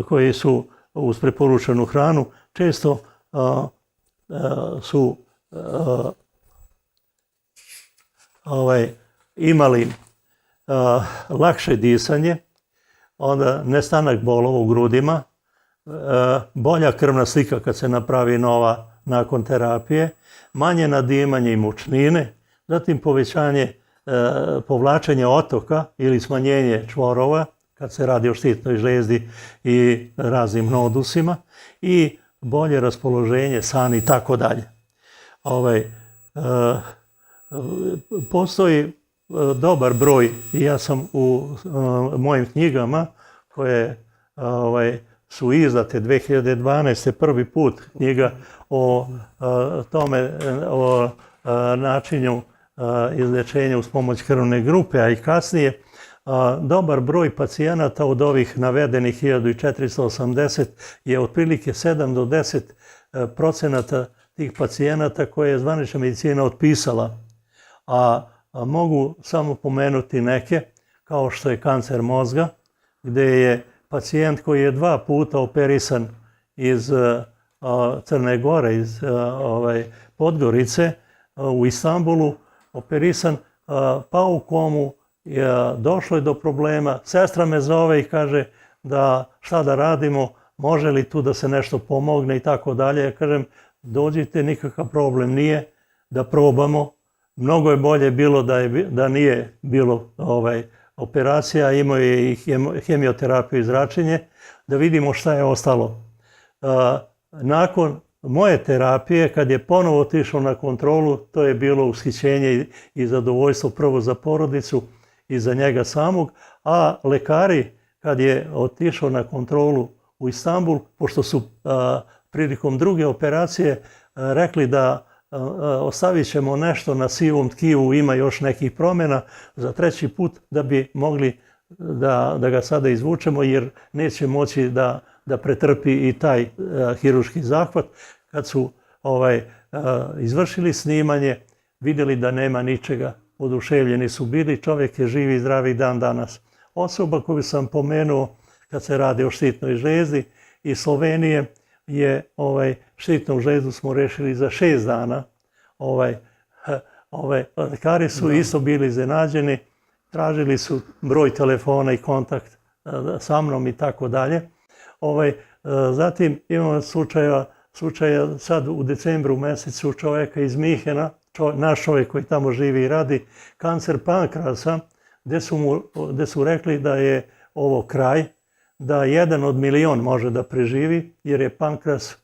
koji su uz preporučenu hranu često su imali lakše disanje, onda nestanak bolova u grudima, bolja krvna slika kad se napravi nova nakon terapije, manje nadimanje i mučnine, zatim povećanje povlačenja otoka ili smanjenje čvorova kad se radi o štitnoj žlijezdi i raznim nodusima i bolje raspoloženje, san i tako dalje. Postoji dobar broj i ja sam u mojim knjigama koje su izdate 2012. prvi put knjiga o tome, o načinu izlječenja uz pomoć krvne grupe, a i kasnije dobar broj pacijenata od ovih navedenih 1480 je otprilike 7 do 10% tih pacijenata koje je zvanična medicina otpisala. A mogu samo pomenuti neke, kao što je kancer mozga, gdje je pacijent koji je 2 puta operisan iz Crne Gore, iz Podgorice u Istanbulu, operisan, pao u komu, došlo je do problema. Sestra me zove i kaže da šta da radimo, može li tu da se nešto pomogne i tako dalje. Ja kažem, dođite, nikakav problem nije, da probamo. Mnogo je bolje bilo da nije bilo operacija, imao je i hemioterapiju i zračenje, da vidimo šta je ostalo. Nakon moje terapije, kad je ponovo otišao na kontrolu, to je bilo ushićenje i zadovoljstvo prvo za porodicu i za njega samog, a lekari, kad je otišao na kontrolu u Istanbul, pošto su prilikom druge operacije rekli da ostavit ćemo nešto na sivom tkivu, ima još nekih promjena za 3. put da bi mogli da ga sada izvučemo, jer neće moći da pretrpi i taj hirurški zahvat. Kad su izvršili snimanje, vidjeli da nema ničega, oduševljeni su bili, čovjek je živ i zdrav i dan danas. Osoba koju sam pomenuo kad se radi o štitnoj žlijezdi iz Slovenije je štitnu žlijezdu smo rešili za 6 dana. Lekari su isto bili iznenađeni, tražili su broj telefona i kontakt sa mnom i tako dalje. Zatim imamo slučaja sad u decembru mjesecu čovjeka iz Mihena, naš čovjek koji tamo živi i radi, kancer pankrasa, gdje su rekli da je ovo kraj, da 1 od milion može da preživi, jer je pankras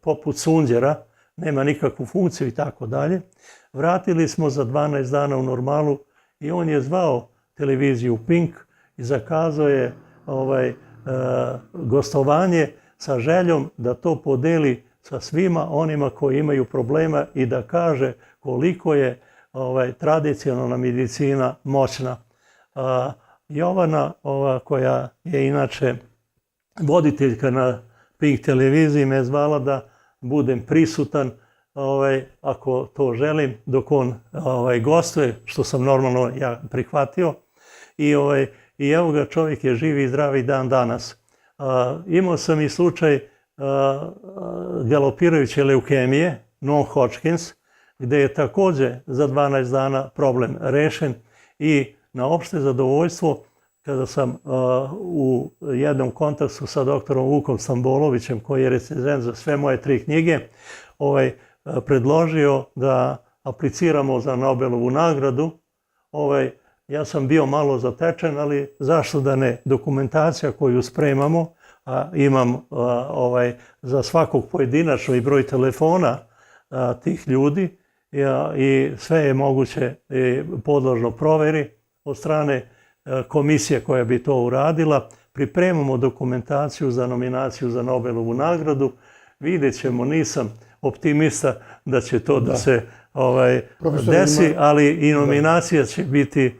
poput sunđera, nema nikakvu funkciju i tako dalje. Vratili smo za 12 dana u normalu i on je zvao televiziju Pink i zakazao je gostovanje sa željom da to podeli sa svima onima koji imaju problema i da kaže koliko je tradicionalna medicina moćna. Jovana, koja je inače voditeljka na Pink televiziji, me zvala da budem prisutan ako to želim, dok on gostuje, što sam normalno ja prihvatio. I evo ga, čovjek je živ i zdrav i dan danas. Imao sam i slučaj galopirajuće leukemije, non-Hodgkins, gdje je također za 12 dana problem rešen i na opšte zadovoljstvo, kada sam u jednom kontaktu sa doktorom Vukom Stambolovićem, koji je recenzent za sve moje 3 knjige, predložio da apliciramo za Nobelovu nagradu. Ja sam bio malo zatečen, ali zašto da ne? Dokumentacija koju spremamo, a imam za svakog pojedinačno i broj telefona tih ljudi i sve je moguće podložno proveri od strane komisije koja bi to uradila. Pripremamo dokumentaciju za nominaciju za Nobelovu nagradu. Vidjet ćemo, nisam optimista da će to da se desi, ali i nominacija će biti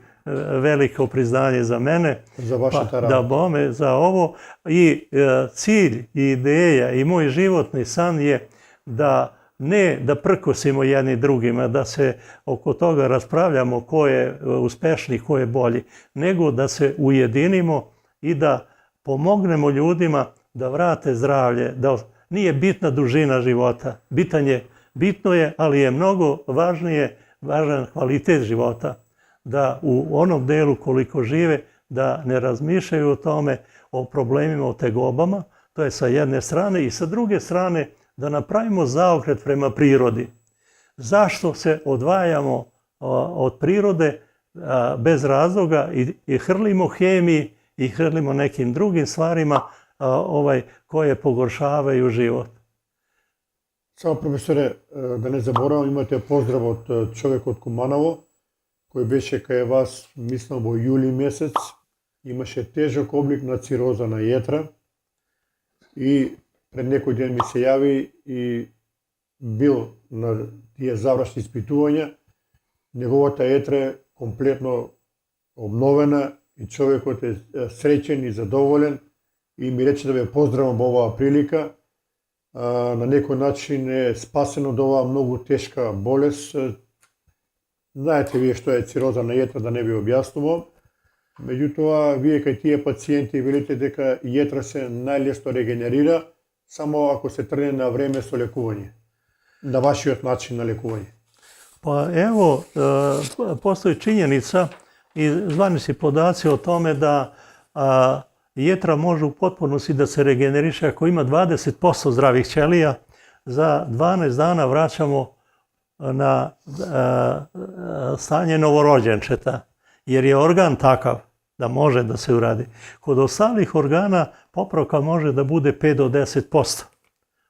veliko priznanje za mene, za vaše da bome za ovo. I cilj i ideja i moj životni san je da ne da prkosimo jedni drugima, da se oko toga raspravljamo ko je uspešniji, ko je bolji, nego da se ujedinimo i da pomognemo ljudima da vrate zdravlje, da nije bitna dužina života. Bitno je, ali je mnogo važan kvalitet života. Da u onom delu koliko žive, da ne razmišljaju o tome, o problemima, o tegobama, to je sa jedne strane, i sa druge strane da napravimo zaokret prema prirodi. Zašto se odvajamo od prirode bez razloga i hrlimo hemiji i hrlimo nekim drugim stvarima koje pogoršavaju život? Samo, profesore, da ne zaboravim, imate pozdrav od čovjeka od Kumanovo, koji beše kaj vas, mislim, u juli mjesec, imаше težak oblik na ciroza na jetра i pred nekoj ден mi se javi и бил на тие завршни испитувања. Неговата етра е комплетно обновена и човекот е среќен и задоволен и ми рече да ве поздравам во оваа прилика. На некој начин е спасен од оваа многу тешка болест. Знаете вие што е цироза на јетра, да не ви објаснувам. Меѓутоа, вие кај тие пациенти велите дека јетра се најлесно регенерира само ако се тргне на време со лекување, на вашиот начин на лекување. Pa evo, postoji činjenica i zvanični podaci o tome da jetra može u potpunosti da se regeneriše ako ima 20% zdravih ćelija. Za 12 dana vraćamo na stanje novorođenčeta, jer je organ takav da može da se uradi. Kod ostalih organa popravka može da bude 5 do 10%.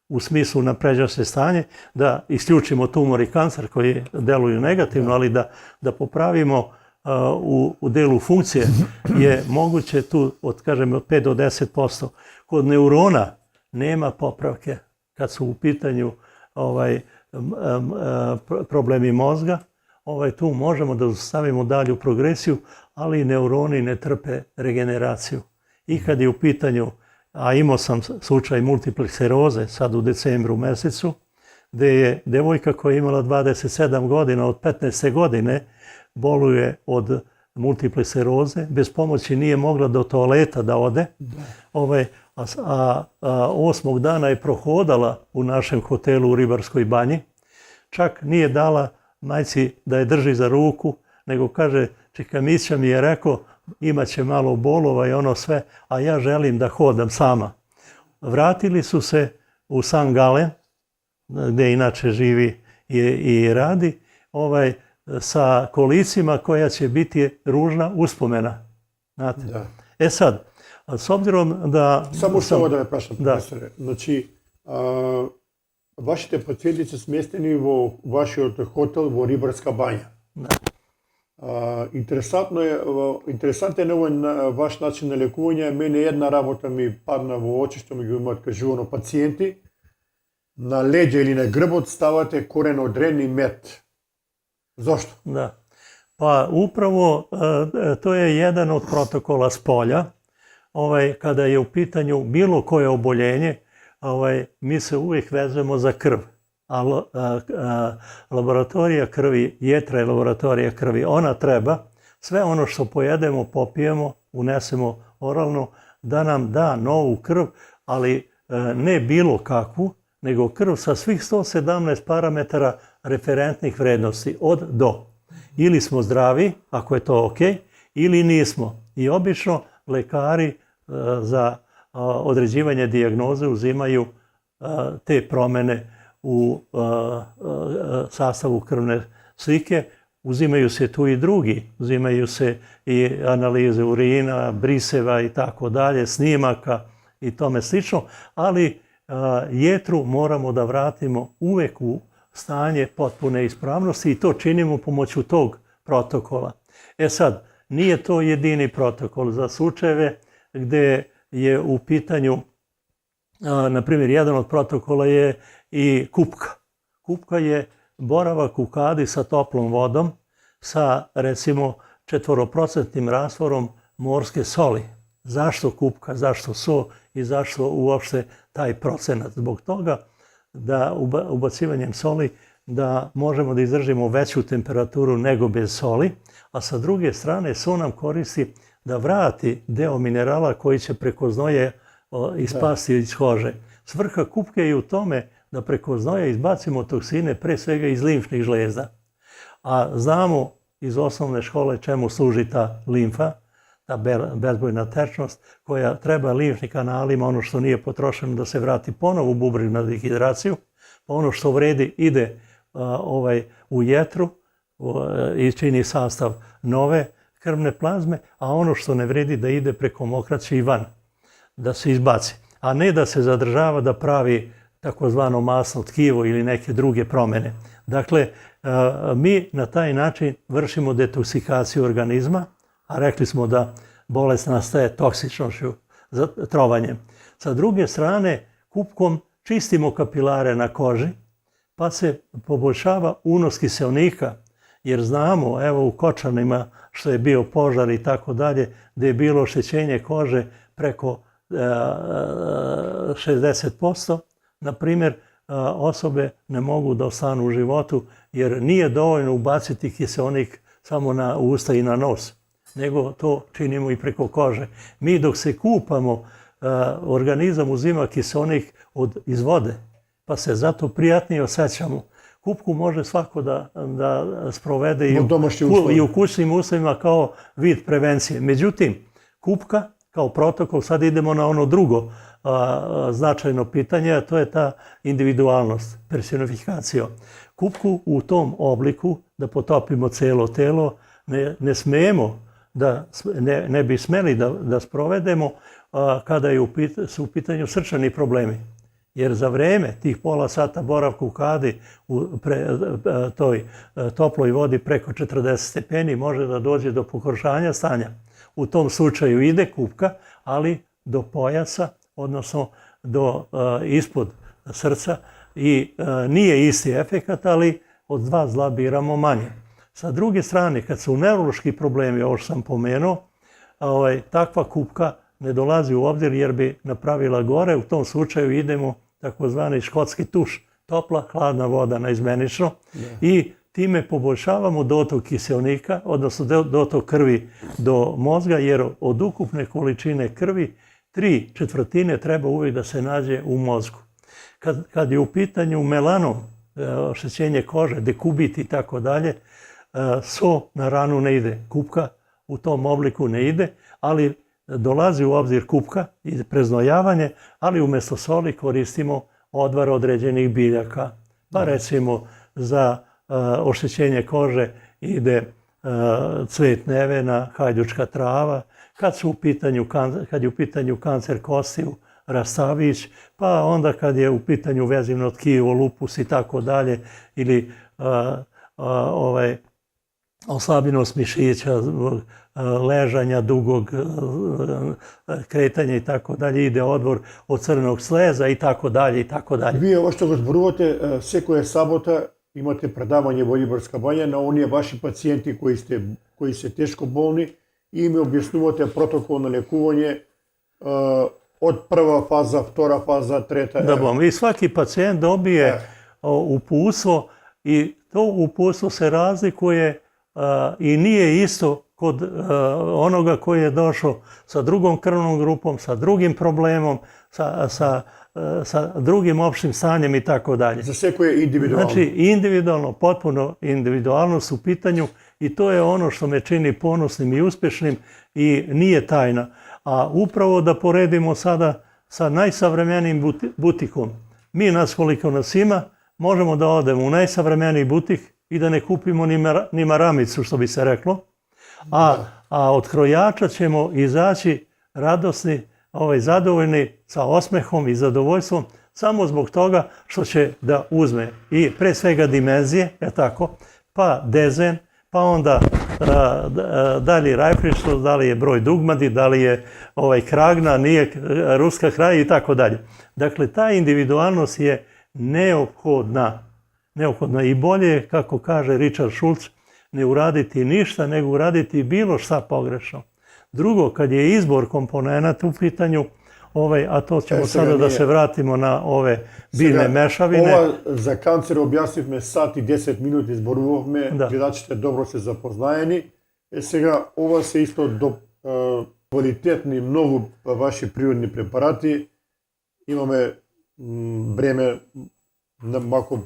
U smislu napređa se stanje, da isključimo tumor i kancer koji deluju negativno, ali da popravimo u delu funkcije je moguće tu od 5 do 10%. Kod neurona nema popravke kad su u pitanju problemi mozga. Tu možemo da stavimo dalju progresiju, ali neuroni ne trpe regeneraciju. I kad je u pitanju, a imao sam slučaj multiple skleroze sad u decembru mesecu, gde je devojka koja je imala 27 godina, od 15. godine, boluje od multiple skleroze, bez pomoći nije mogla do toaleta da ode, a 8. dana je prohodala u našem hotelu u Ribarskoj banji, čak nije dala majci da je drži za ruku, nego kaže, čika Mića mi je rekao, imaće malo bolova i ono sve, a ja želim da hodam sama. Vratili su se u San Galen, gde inače živi i radi, sa kolicima koja će biti ružna uspomena. Znate? Da. E sad, s obzirom da... Само што ovo da me prašam, profesore. Значи, вашите пациенти се сместени во вашиот хотел во Рибарска бања. Da. Интересантен е овој ваш начин на лекување. Мене една работа ми падна во очи, што ми ги има откажувано пациенти. На леѓа или на грбот ставате корен од рен и мед. Зошто? Da. Pa upravo to je jedan od protokola s polja. Kada je u pitanju bilo koje oboljenje, mi se uvijek vezujemo za krv. A laboratorija krvi, jetra je laboratorija krvi, ona treba, sve ono što pojedemo, popijemo, unesemo oralno, da nam da novu krv, ali ne bilo kakvu, nego krv sa svih 117 parametara referentnih vrednosti, od do. Ili smo zdravi, ako je to ok, ili nismo. I obično lekari za određivanje dijagnoze uzimaju te promene u sastavu krvne slike. Uzimaju se tu i drugi, uzimaju se i analize urina, briseva i tako dalje, snimaka i tome slično, ali jetru moramo da vratimo uvek u stanje potpune ispravnosti i to činimo pomoću tog protokola. E sad, nije to jedini protokol za slučajeve gde je u pitanju, na primjer, jedan od protokola je i kupka. Kupka je boravak u kadi sa toplom vodom, sa recimo 4% rastvorom morske soli. Zašto kupka, zašto so i zašto uopšte taj procenat? Zbog toga da ubacivanjem soli da možemo da izdržimo veću temperaturu nego bez soli, a sa druge strane so nam koristi da vrati deo minerala koji će preko znoja ispasti iz kože. Svrha kupke je u tome da preko znoja izbacimo toksine pre svega iz limfnih žlezda. A znamo iz osnovne škole čemu služi ta limfa, ta bezbojna tečnost koja treba limfnim kanalima, ono što nije potrošeno da se vrati ponovo u bubreg na dehidraciju, pa ono što vredi ide u jetru i čini sastav nove krvne plazme, a ono što ne vredi da ide preko mokraće i van, da se izbaci, a ne da se zadržava da pravi takozvano masno tkivo ili neke druge promene. Dakle, mi na taj način vršimo detoksikaciju organizma, a rekli smo da bolest nastaje toksičnošću, trovanjem. Sa druge strane, kupkom čistimo kapilare na koži, pa se poboljšava unos kiseonika, jer znamo, evo u Kočanima što je bio požar i tako dalje, gde je bilo oštećenje kože preko 60%, na primjer, osobe ne mogu da ostanu u životu jer nije dovoljno ubaciti kiseonik samo na usta i na nos. nego to činimo i preko kože. Mi dok se kupamo, organizam uzima kiseonik iz vode, pa se zato prijatnije osjećamo. Kupku može svako da sprovede i u kućnim uslovima kao vid prevencije. Međutim, kupka kao protokol, sad idemo na ono drugo značajno pitanje, a to je ta individualnost, personifikacija. Kupku u tom obliku, da potopimo cijelo telo, ne smijemo, ne bi smeli da sprovedemo kada su u pitanju srčani problemi. Jer za vrijeme tih pola sata boravka u kadi u toj toploj vodi preko 40 stepeni može da dođe do pogoršanja stanja. U tom slučaju ide kupka, ali do pojasa, odnosno ispod srca i nije isti efekat, ali od 2 zla biramo manje. Sa druge strane, kad su neurološki problemi, ovo što sam pomenuo, takva kupka ne dolazi u obzir jer bi napravila gore. U tom slučaju idemo takozvani škotski tuš, topla, hladna voda naizmenično i time poboljšavamo dotok kiseonika, odnosno dotok krvi do mozga, jer od ukupne količine krvi 3/4 treba uvijek da se nađe u mozgu. Kad je u pitanju melanom, oštećenje kože, dekubit i tako dalje, so na ranu ne ide, kupka u tom obliku ne ide, ali dolazi u obzir kupka i preznojavanje, ali umjesto soli koristimo odvar određenih biljaka. Pa recimo za oštećenje kože ide cvet nevena, hajdučka trava, kad je u pitanju kancer kostiju, rastavić, pa onda kad je u pitanju vezivno tkivo, lupus i tako dalje, ili oslabljenost mišića, ležanja, dugog kretanja i tako dalje, ide odvor od crnog sleza i tako dalje i tako dalje. Вие ово што го зборувате, секоја сабота имате предавање во Ибрска бања на оние ваши пациенти кои се тешко болни и им објаснувате протокол на лекување od prva faza, vtora faza, treta. Da bom, i svaki pacijent dobije uputstvo i to uputstvo se razlikuje i nije isto kod onoga koji je došao sa drugom krvnom grupom, sa drugim problemom, sa drugim opštim stanjem i tako dalje. Za sve koje je individualno. Znači, individualno, potpuno individualnost u pitanju i to je ono što me čini ponosnim i uspješnim i nije tajna. A upravo da poredimo sada sa najsavremenijim butikom. Mi nas koliko nas ima, možemo da odemo u najsavremeniji butik i da ne kupimo ni maramicu, što bi se reklo. A od krojača ćemo izaći radosni, zadovoljni, sa osmehom i zadovoljstvom, samo zbog toga što će da uzme i pre svega dimenzije, pa dezen, pa onda da li je rajfrištost, da li je broj dugmadi, da li je kragna, nije ruska kraj i tako dalje. Dakle, ta individualnost je neophodna i bolje je, kako kaže Richard Schultz, ne uraditi ništa, nego uraditi bilo šta pogrešno. Drugo, kad je izbor komponenata u pitanju, a to ćemo sada da se vratimo na ove biljne mešavine. Ова за канцер објаснивме сат и 10 минути, зборувавме, гледачите добро се запознаени. Сега, ова се исто квалитетни, многу ваши природни препарати. Имаме време на малку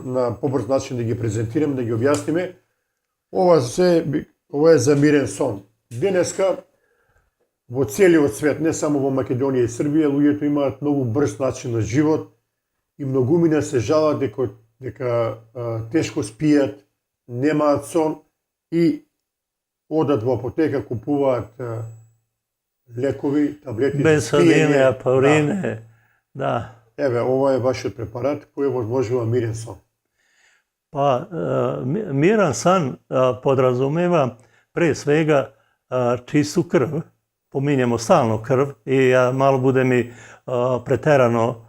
на побрз начин да ги презентираме, да ги објасниме. Ова е за мирен сон. Денеска, во целиот свет, не само во Македонија и Србија, луѓето имаат многу брз начин на живот и многумина се жалат дека тешко спијат, немаат сон и одат во апотека, купуваат лекови, таблети без спиење, апаурине, да. Еве, ова е вашиот препарат кој возможува мирен сон. Pa, miran san podrazumeva pre svega čistu krv, pominjemo stalno krv i ja malo budem i preterano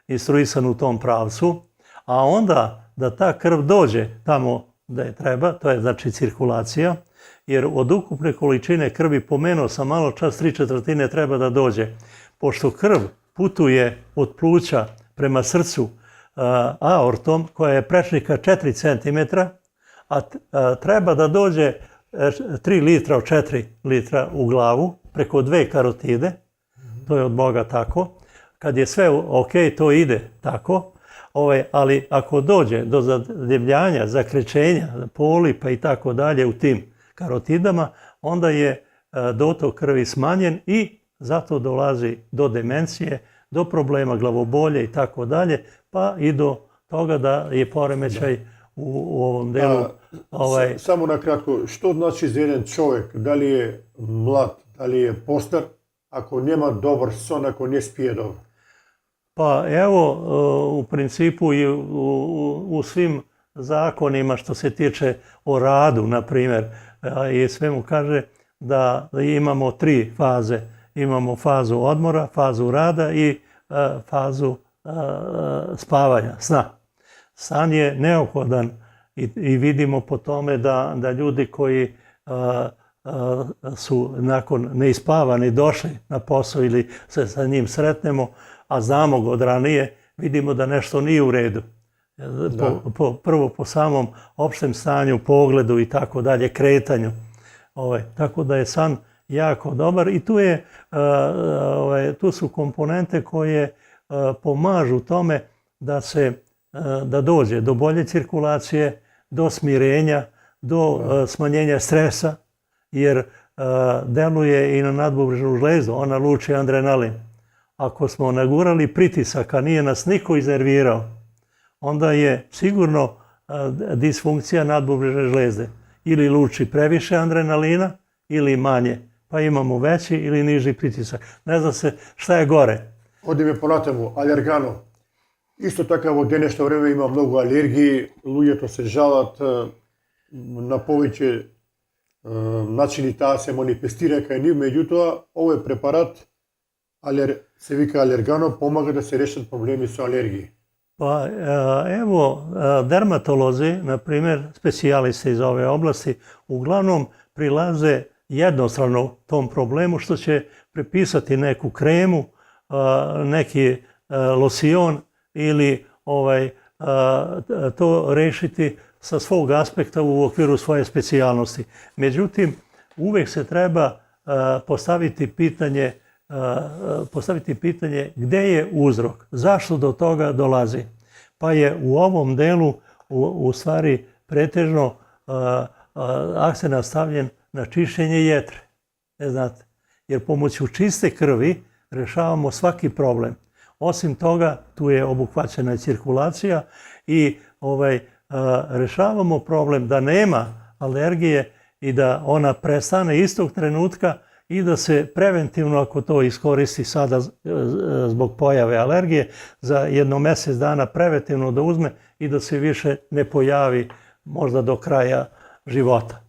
instruisan u tom pravcu, a onda da ta krv dođe tamo da je treba, to je znači cirkulacija, jer od ukupne količine krvi, pomenuo sam malo čas, 3/4 treba da dođe. Pošto krv putuje od pluća prema srcu aortom, koja je prečnika 4 cm, a treba da dođe 3 litra od 4 litra u glavu, preko 2 karotide, to je od Boga tako. Kad je sve ok, to ide tako, ali ako dođe do zadebljanja, zakrećenja, polipa i tako dalje u tim karotidama, onda je dotok krvi smanjen i zato dolazi do demencije, do problema glavobolje i tako dalje, pa i do toga da je poremećaj u ovom delu. Samo na kratko, što znači za jedan čovjek, da li je mlad, da li je postar, ako nema dobar son, ako ne spije dobro? Pa evo, u principu i u svim zakonima što se tiče o radu, na primjer, i svemu kaže da imamo 3 faze. Imamo fazu odmora, fazu rada i fazu spavanja, sna. San je neophodan i vidimo po tome da ljudi koji su nakon neispavani došli na posao ili se sa njim sretnemo, a znamo ga od ranije, vidimo da nešto nije u redu. Prvo po samom opštem stanju, pogledu i tako dalje, kretanju. Tako da je san jako dobar i tu su komponente koje pomažu tome da dođe do bolje cirkulacije, do smirenja, do smanjenja stresa, jer deluje i na nadbubrežnu žlezdu, ona luči adrenalin. Ako smo nagurali pritisak, a nije nas niko iznervirao, onda je sigurno disfunkcija nadbubrežne žlezde. Ili luči previše adrenalina ili manje, pa imamo veći ili niži pritisak. Ne zna se šta je gore. Ovdje me ponatamo, alergano. Isto tako od današnje vreme ima mnogo alergiji, ljudje se žalat, na poveće načini ta se manifestira kaj njih, međutim, ovo je preparat, se vika alergano, pomaga da se rešat problemi sa alergiji. Pa evo, dermatolozi, na primjer, specijaliste iz ove oblasti, uglavnom prilaze jednostrano tom problemu što će prepisati neku kremu, neki losion ili to rešiti sa svog aspekta u okviru svoje specijalnosti. Međutim, uvijek se treba postaviti pitanje gdje je uzrok, zašto do toga dolazi. Pa je u ovom delu u stvari pretežno akcenat stavljen na čišćenje jetre. Znate, jer pomoću čiste krvi rešavamo svaki problem. Osim toga, tu je obuhvaćena i cirkulacija i rešavamo problem da nema alergije i da ona prestane istog trenutka i da se preventivno, ako to iskoristi sada zbog pojave alergije, za jedno mjesec dana preventivno da uzme i da se više ne pojavi možda do kraja života.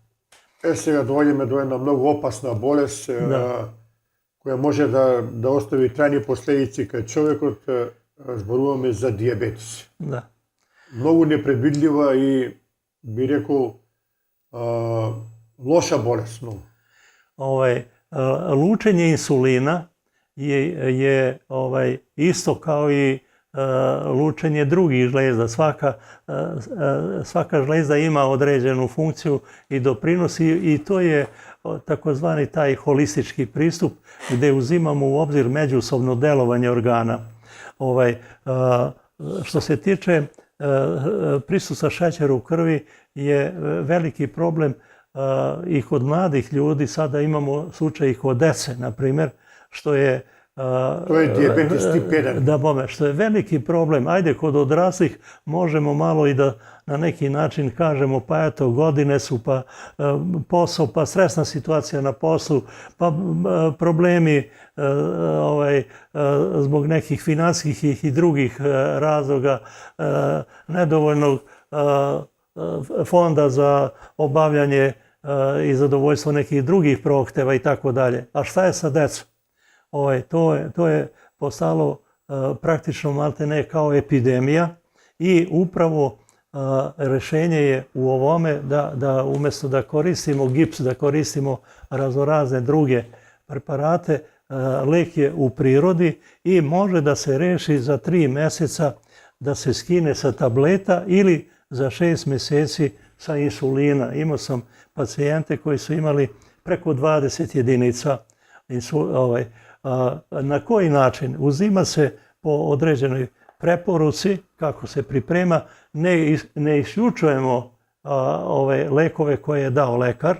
Сега доđeme do jedna mnogo opasna bolest koja može da ostavi trajne posljedice kad čovjekot, zboruvаме za dijabetes. Da. Mnogo nepredvidljiva i bi rekao loša bolest. Lučenje insulina je isto kao i lučenje drugih žlezda. Svaka žlezda ima određenu funkciju i doprinosi i to je takozvani taj holistički pristup gdje uzimamo u obzir međusobno delovanje organa. Što se tiče prisustva šećera u krvi je veliki problem i kod mladih ljudi. Sada imamo slučaj i kod dece, na primjer, što je to je dijabetes tip 1. Da, bome, što je veliki problem. Ajde, kod odraslih možemo malo i da na neki način kažemo pa eto, godine su, pa posao, pa stresna situacija na poslu, pa problemi zbog nekih financijskih i drugih razloga, nedovoljnog fonda za obavljanje i zadovoljstvo nekih drugih prohteva i tako dalje. A šta je sa decom? To je postalo praktično maltene kao epidemija i upravo rešenje je u ovome da umjesto da koristimo gips, da koristimo raznorazne druge preparate, lek je u prirodi i može da se reši za 3 mjeseca, da se skine sa tableta ili za 6 mjeseci sa insulina. Imao sam pacijente koji su imali preko 20 jedinica. Na koji način? Uzima se po određenoj preporuci kako se priprema, ne isključujemo ove lekove koje je dao lekar,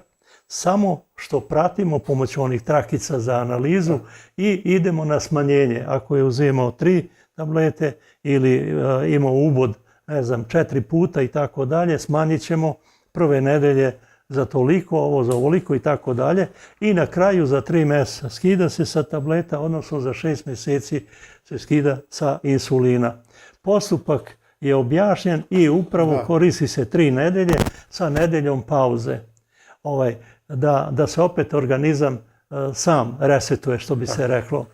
samo što pratimo pomoću onih trakica za analizu i idemo na smanjenje. Ako je uzimao 3 tablete ili imao ubod, 4 puta i tako dalje, smanjit ćemo prve nedelje za toliko, ovo za ovoliko i tako dalje. I na kraju za 3 mjeseca skida se sa tableta, odnosno za 6 mjeseci se skida sa insulina. Postupak je objašnjen i upravo koristi se 3 nedelje sa nedeljom pauze. Da se opet organizam sam resetuje, što bi se reklo.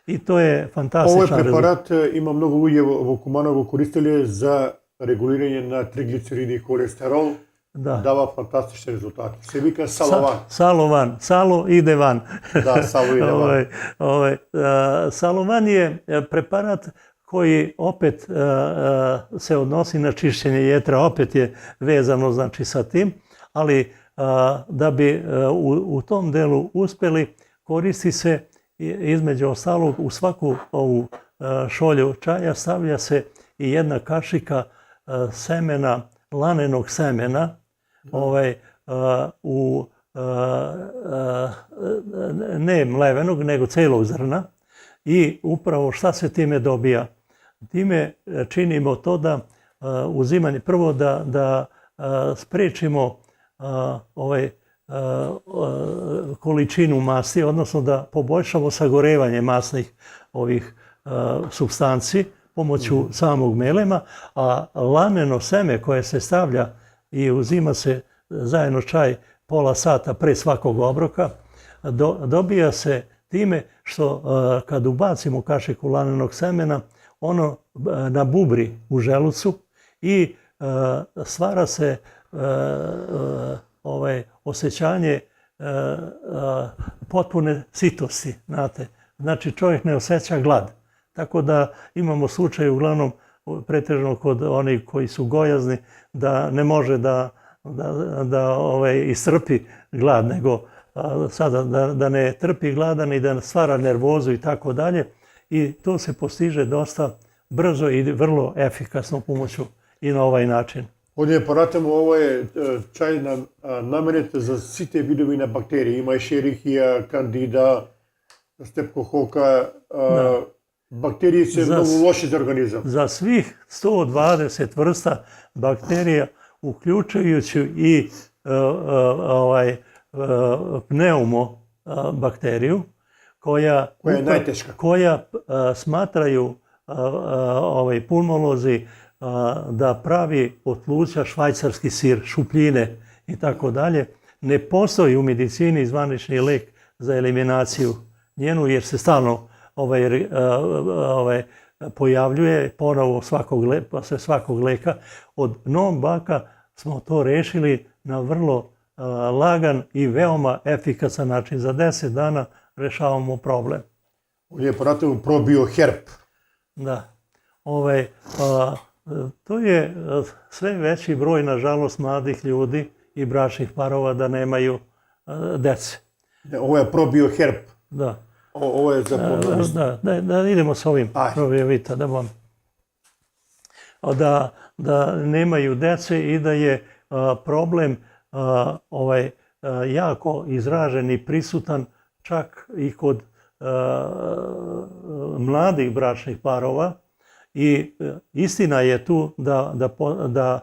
I to je fantastičan rezultat. Ovaj preparat ima mnogo ljudi u Kumanovu koristili za reguliranje na trigliceridi i kolesterol. Dava fantastične rezultate. Se vika Salovan. Salovan. Salo ide van. Da, Salo ide van. Salovan je preparat koji opet se odnosi na čišćenje jetra, opet je vezano znači sa tim, ali da bi u tom delu uspjeli, koristi se između ostalog u svaku ovu šolju čaja stavlja se i 1 kašika semena, lanenog semena, ne mlevenog, nego celog zrna. I upravo šta se time dobija? Time činimo to da uzimanje, prvo da sprečimo količinu masti, odnosno da poboljšamo sagorevanje masnih ovih supstanci pomoću samog melema, a laneno seme koje se stavlja i uzima se zajedno čaj pola sata pre svakog obroka, dobija se time što kad ubacimo kašiku lanenog semena, ono nabubri u želucu i stvara se osjećanje potpune sitosti, znate. Znači čovjek ne osjeća glad. Tako da imamo slučaj uglavnom pretežno kod onih koji su gojazni da ne može da istrpi glad, nego sada da ne trpi gladan i da stvara nervozu i tako dalje. I to se postiže dosta brzo i vrlo efikasno pomoću i na ovaj način. Ovdje poratamo, ovo je čaj namenjen za site vidovi na bakterije. Ima Escherichia, Candida, Streptokoka. Bakterije su mnogo loše za organizam. Za svih 120 vrsta bakterija, uključujući i pneumobakteriju, koja je najteška. Koja smatraju pulmolozi da pravi od pluća švajcarski sir, šupljine i tako dalje. Ne postoji u medicini zvanični lek za eliminaciju njenu, jer se stalno pojavljuje ponovo posle svakog leka. Od Novog Baka smo to rešili na vrlo lagan i veoma efikasan način. Za 10 dana rešavamo problem. Ovdje poratamo ProBioHerb. Da. To je sve veći broj, nažalost, mladih ljudi i bračnih parova da nemaju dece. Ovo je ProBioHerb. Da. Ovo je za podnost. Da idemo s ovim probiovita, da nemaju dece i da je problem jako izražen i prisutan čak i kod mladih bračnih parova. I istina je tu da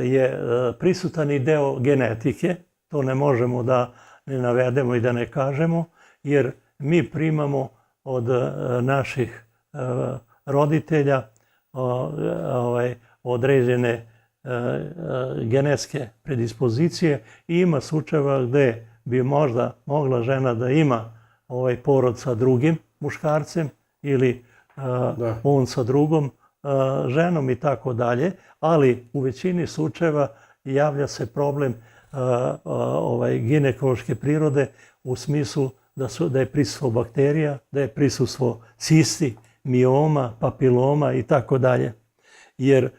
je prisutan i deo genetike, to ne možemo da ne navedemo i da ne kažemo, jer mi primamo od naših roditelja određene genetske predispozicije i ima slučajeva gde bi možda mogla žena da ima porod sa drugim muškarcem ili on sa drugom ženom i tako dalje, ali u većini slučajeva javlja se problem ginekološke prirode u smislu da je prisustvo bakterija, da je prisustvo cisti, mioma, papiloma i tako dalje. Jer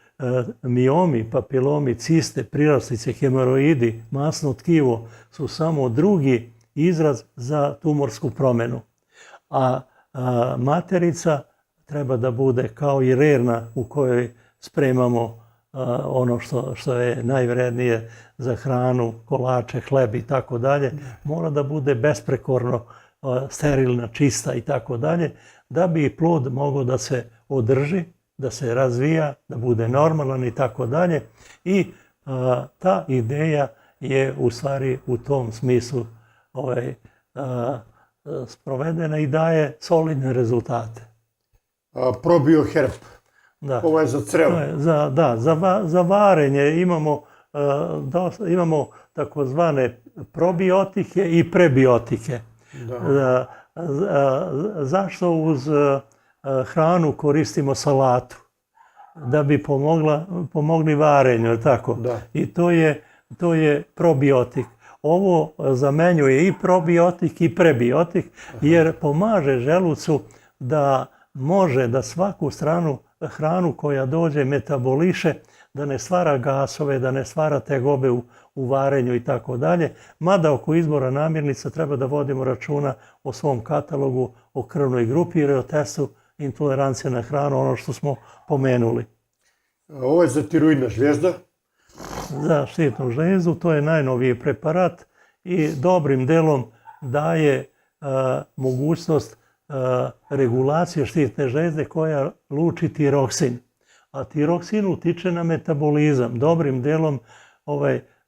miomi, papilomi, ciste, priraslice, hemoroidi, masno tkivo su samo drugi izraz za tumorsku promjenu. A materica treba da bude kao i rerna u kojoj spremamo ono što je najvrednije za hranu, kolače, hleb i tako dalje. Mora da bude besprekorno sterilna, čista i tako dalje, da bi plod mogao da se održi, da se razvija, da bude normalan i tako dalje. I ta ideja je u stvari u tom smislu sprovedena i daje solidne rezultate. Probioherb. Ovo je za crevo. Za varenje imamo takozvane probiotike i prebiotike. Zašto uz hranu koristimo salatu? Da bi pomogli varenju, tako? I to je probiotik. Ovo zamenjuje i probiotik i prebiotik, jer pomaže želucu da može da svaku hranu koja dođe metaboliše, da ne stvara gasove, da ne stvara tegobe u varenju i tako dalje. Mada oko izbora namirnica treba da vodimo računa o svom katalogu, o krvnoj grupi ili o testu intolerancije na hranu, ono što smo pomenuli. Ovo je za tiroidna žlijezda. Za štitnu žlijezdu, to je najnoviji preparat i dobrim delom daje mogućnost regulacije štitne žlijezde koja luči tiroksin. A tiroksin utiče na metabolizam. Dobrim delom,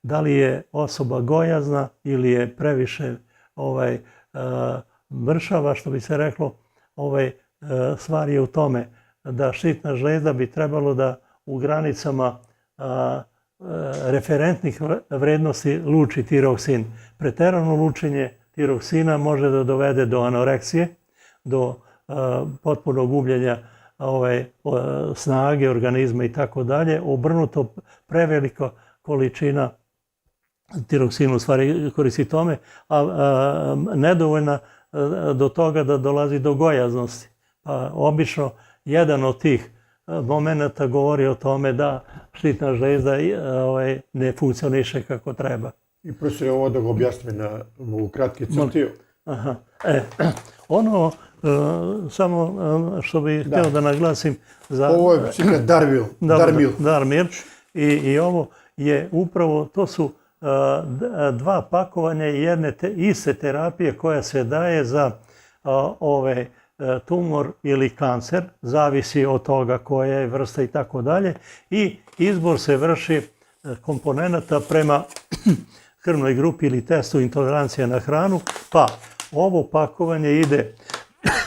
da li je osoba gojazna ili je previše mršava, što bi se reklo, stvar je u tome da štitna žlijezda bi trebalo da u granicama referentnih vrednosti luči tiroksin. Preterano lučenje tiroksina može da dovede do anoreksije, do potpunog gubljenja snage organizma i tako dalje. Obrnuto, prevelika količina tiroksina u stvari koristi tome, a nedovoljna do toga da dolazi do gojaznosti. Obično jedan od tih momenata govori o tome da štitna žlijezda ne funkcioniše kako treba. I profesor, ovo da ga objasni u kratki crti. Ono, samo što bih htio da naglasim... Ovo je Darmil. I ovo je upravo, to su dva pakovanja i jedne iste terapije koja se daje za tumor ili kancer, zavisi od toga koja je vrsta i tako dalje. I izbor se vrši komponenata prema krvnoj grupi ili testu intolerancije na hranu, pa ovo pakovanje ide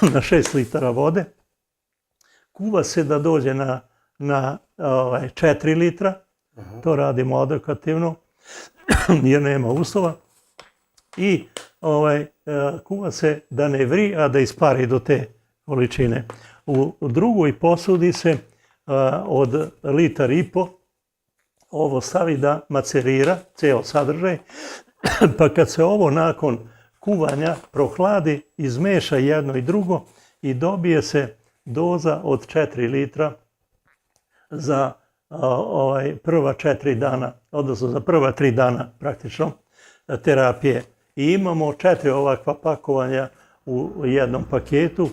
na 6 litara vode, kuva se da dođe na 4 litra, to radimo odokativno jer nema uslova, i kuva se da ne vri, a da ispari do te količine. U drugoj posudi se od 1,5 litar ovo stavi da macerira, ceo sadržaj, pa kad se ovo nakon kuvanja prohladi, izmeša jedno i drugo i dobije se doza od 4 litra za prva 4 dana, odnosno za prva 3 dana praktično terapije. I imamo 4 ovakva pakovanja u jednom paketu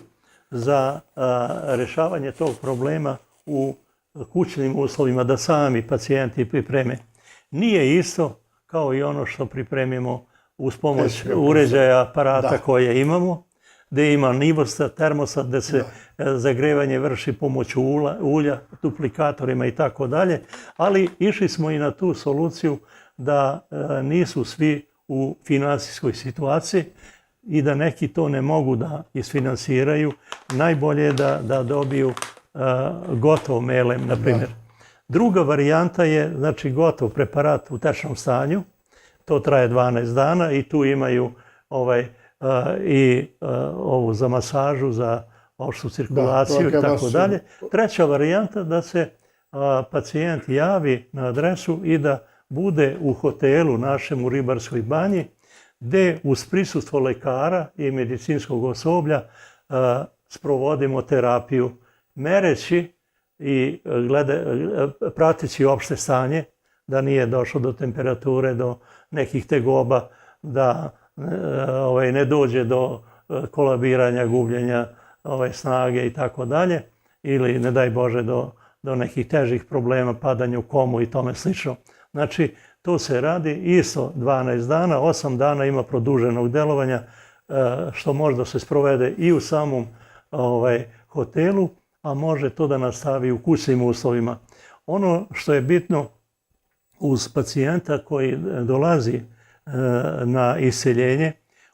za rješavanje tog problema u kućnim uslovima, da sami pacijenti pripreme. Nije isto kao i ono što pripremimo uz pomoć uređaja, aparata koje imamo, gdje ima nivostat, termostat, gdje se zagrevanje vrši pomoću ulja, duplikatorima i tako dalje, ali išli smo i na tu soluciju da nisu svi u finansijskoj situaciji i da neki to ne mogu da isfinansiraju. Najbolje je da dobiju gotov melem, na primjer. Druga varijanta je, znači, gotov preparat u tečnom stanju. To traje 12 dana i tu imaju i ovu za masažu, za opštu cirkulaciju i tako dalje. Treća varijanta da se pacijent javi na adresu i da bude u hotelu našem u Ribarskoj banji, gdje uz prisustvo lekara i medicinskog osoblja sprovodimo terapiju, mereći i prateći opšte stanje, da nije došlo do temperature, do nekih tegoba, da ne dođe do kolabiranja, gubljenja snage i tako dalje, ili ne daj Bože do nekih težih problema, padanja u komu i tome slično. Znači, to se radi isto 12 dana, 8 dana ima produženog delovanja, što može da se sprovede i u samom hotelu, a može to da nastavi u kućnim uslovima. Ono što je bitno uz pacijenta koji dolazi na iseljenje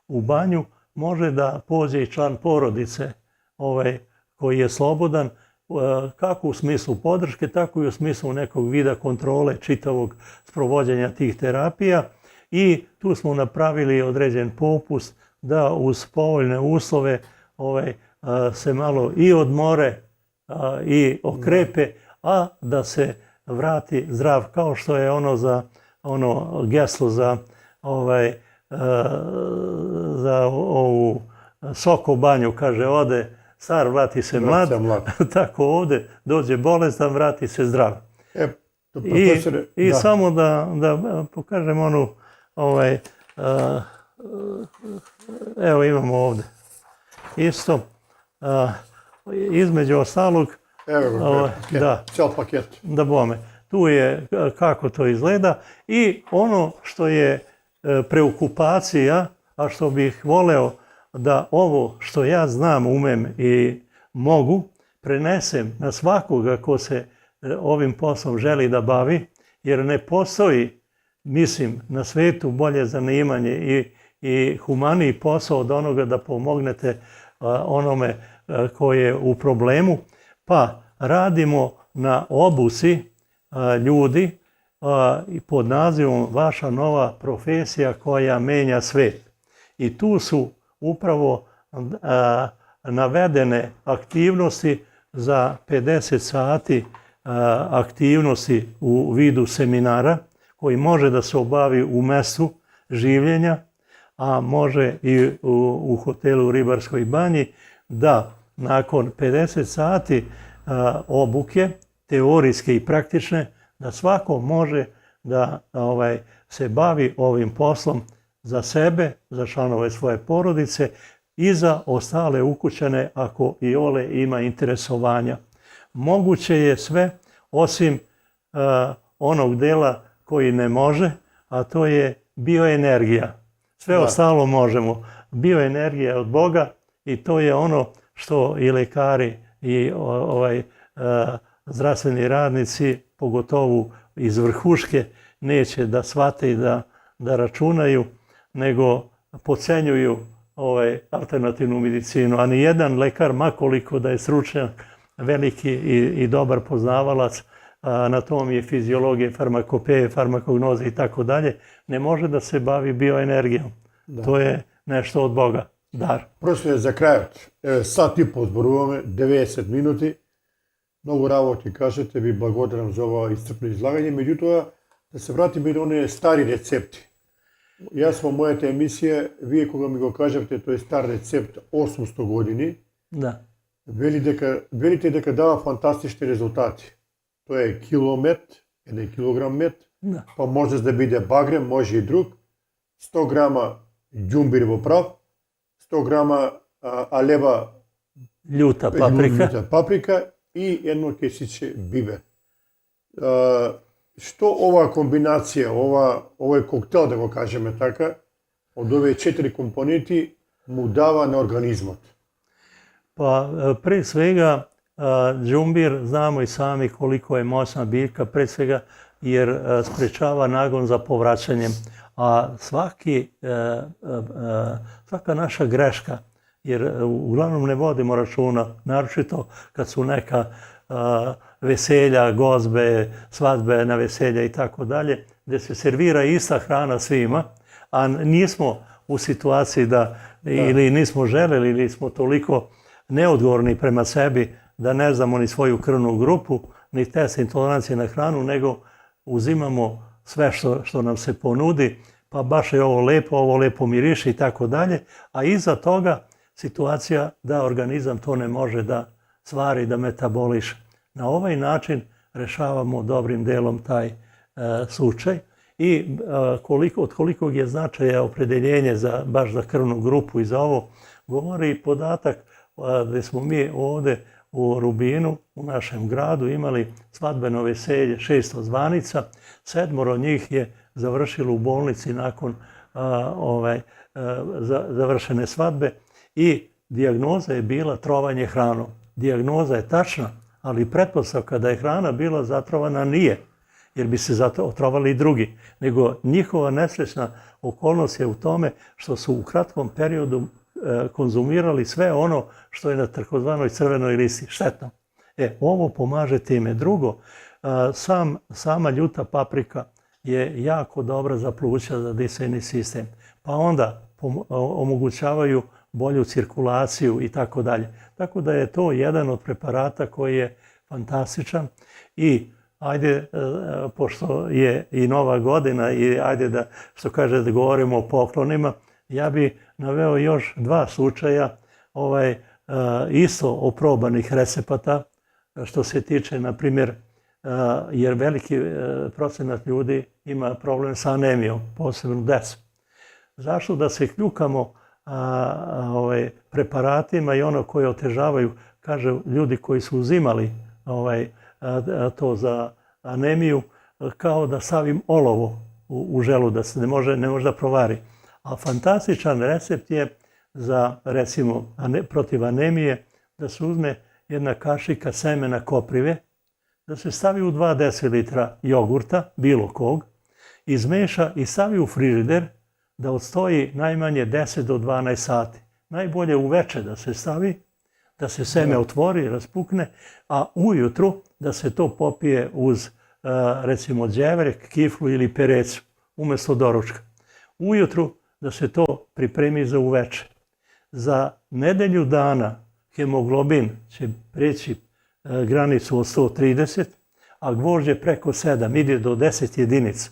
u banju, može da pođe i član porodice koji je slobodan, kako u smislu podrške, tako i u smislu nekog vida kontrole čitavog sprovođenja tih terapija. I tu smo napravili određen popust da uz povoljne uslove se malo i odmore i okrepe, a da se vrati zdrav, kao što je ono geslo za ovu Soko banju, kaže, ode star, vrati se mlad, tako ovde dođe bolestan, vrati se zdrav. I samo da pokažem onu, evo imamo ovde isto, između ostalog, cijel paket. Da bome, tu je kako to izgleda i ono što je preokupacija, a što bih voleo da ovo što ja znam, umem i mogu, prenesem na svakoga ko se ovim poslom želi da bavi, jer ne postoji, mislim, na svetu bolje zanimanje i humaniji posao od onoga da pomognete onome koji je u problemu. Pa radimo na obuci ljudi pod nazivom Vaša nova profesija koja menja svet. I tu su upravo navedene aktivnosti za 50 sati aktivnosti u vidu seminara koji može da se obavi u mestu življenja, a može i u hotelu u Ribarskoj banji, da nakon 50 sati obuke, teorijske i praktične, da svako može da se bavi ovim poslom za sebe, za članove svoje porodice i za ostale ukućane ako i ole ima interesovanja. Moguće je sve osim onog dela koji ne može, a to je bioenergija. Sve ostalo možemo. Bioenergija je od Boga i to je ono što i lekari i zdravstveni radnici, pogotovo iz vrhuške, neće da shvate i da računaju, nego podcenjuju alternativnu medicinu. A ni jedan lekar, makoliko da je stručnjak, veliki i dobar poznavalac anatomije, fiziologije, farmakopeje, farmakognoze i tako dalje, ne može da se bavi bioenergijom. To je nešto od Boga, dar. Prosto za kraj, sat i po zboruvаме, 90 minuti. Mnogo работи кажете, ви благодарам за ова iscrpno излагање, меѓутоа да се вратиме до оние стари рецепти. Јас во мојата емисија, вие кога ми го кажавте, тој стар рецепт 800 години, велите дека дава фантастични резултати. Тоа е километ, 1 килограм мет, па може да биде багрем, може и друг, 100 грама ѓумбир во прав, 100 грама алева љута паприка и едно кесиче бибер. Што ова комбинација, овој коктел, да го кажеме така, од овие 4 компоненти му дава на организмот? Pa pre svega đumbir, znamo i sami koliko je moćna biljka, pre svega jer sprečava nagon za povraćanjem, a svaka naša greška, jer uglavnom ne vodimo računa, naročito kad su neka veselja, gozbe, svadbe na veselja i tako dalje, gde se servira ista hrana svima, a nismo u situaciji da ili nismo želeli ili smo toliko neodgovorni prema sebi da ne znamo ni svoju krvnu grupu, ni test intolerancije na hranu, nego uzimamo sve što nam se ponudi, pa baš je ovo lepo miriše i tako dalje, a iza toga situacija da organizam to ne može da stvari, da metaboliše. Na ovaj način rešavamo dobrim delom taj slučaj i od kolikog je značaja opredeljenje baš za krvnu grupu i za ovo, govori i podatak da smo mi ovde u Rubinu, u našem gradu, imali svadbeno veselje 600 zvanica, 7 njih je završilo u bolnici nakon završene svadbe i dijagnoza je bila trovanje hranom. Dijagnoza je tačna, ali pretpostavka da je hrana bila zatrovana nije, jer bi se zato otrovali i drugi. Nego njihova nesrećna okolnost je u tome što su u kratkom periodu konzumirali sve ono što je na takozvanoj crvenoj listi, štetno. Ovo pomaže time. Drugo, sama ljuta paprika je jako dobra za pluća, za disajni sistem. Pa onda omogućavaju bolju cirkulaciju i tako dalje. Tako da je to jedan od preparata koji je fantastičan i ajde, pošto je i Nova godina i ajde da, što kaže, da govorimo o poklonima, ja bi naveo još 2 slučaja isto oprobanih recepata što se tiče, na primjer, jer veliki procenat ljudi ima problem sa anemijom, posebno deca. Zašto da se kljukamo preparatima i ono koje otežavaju, kaže ljudi koji su uzimali to za anemiju, kao da stavim olovo u želudac, ne može da provari. A fantastičan recept je za, recimo, protiv anemije, da se uzme jedna kašika semena koprive, da se stavi u 2 decilitra jogurta, bilo kog, izmeša i stavi u frižider, da odstoji najmanje 10 do 12 sati. Najbolje uveče da se stavi, da se seme otvori, raspukne, a ujutru da se to popije uz, recimo, đevrek, kiflu ili perecu, umjesto doručka. Ujutru da se to pripremi za uveče. Za nedelju dana hemoglobin će preći granicu od 130, a gvožđe preko 7, ide do 10 jedinica.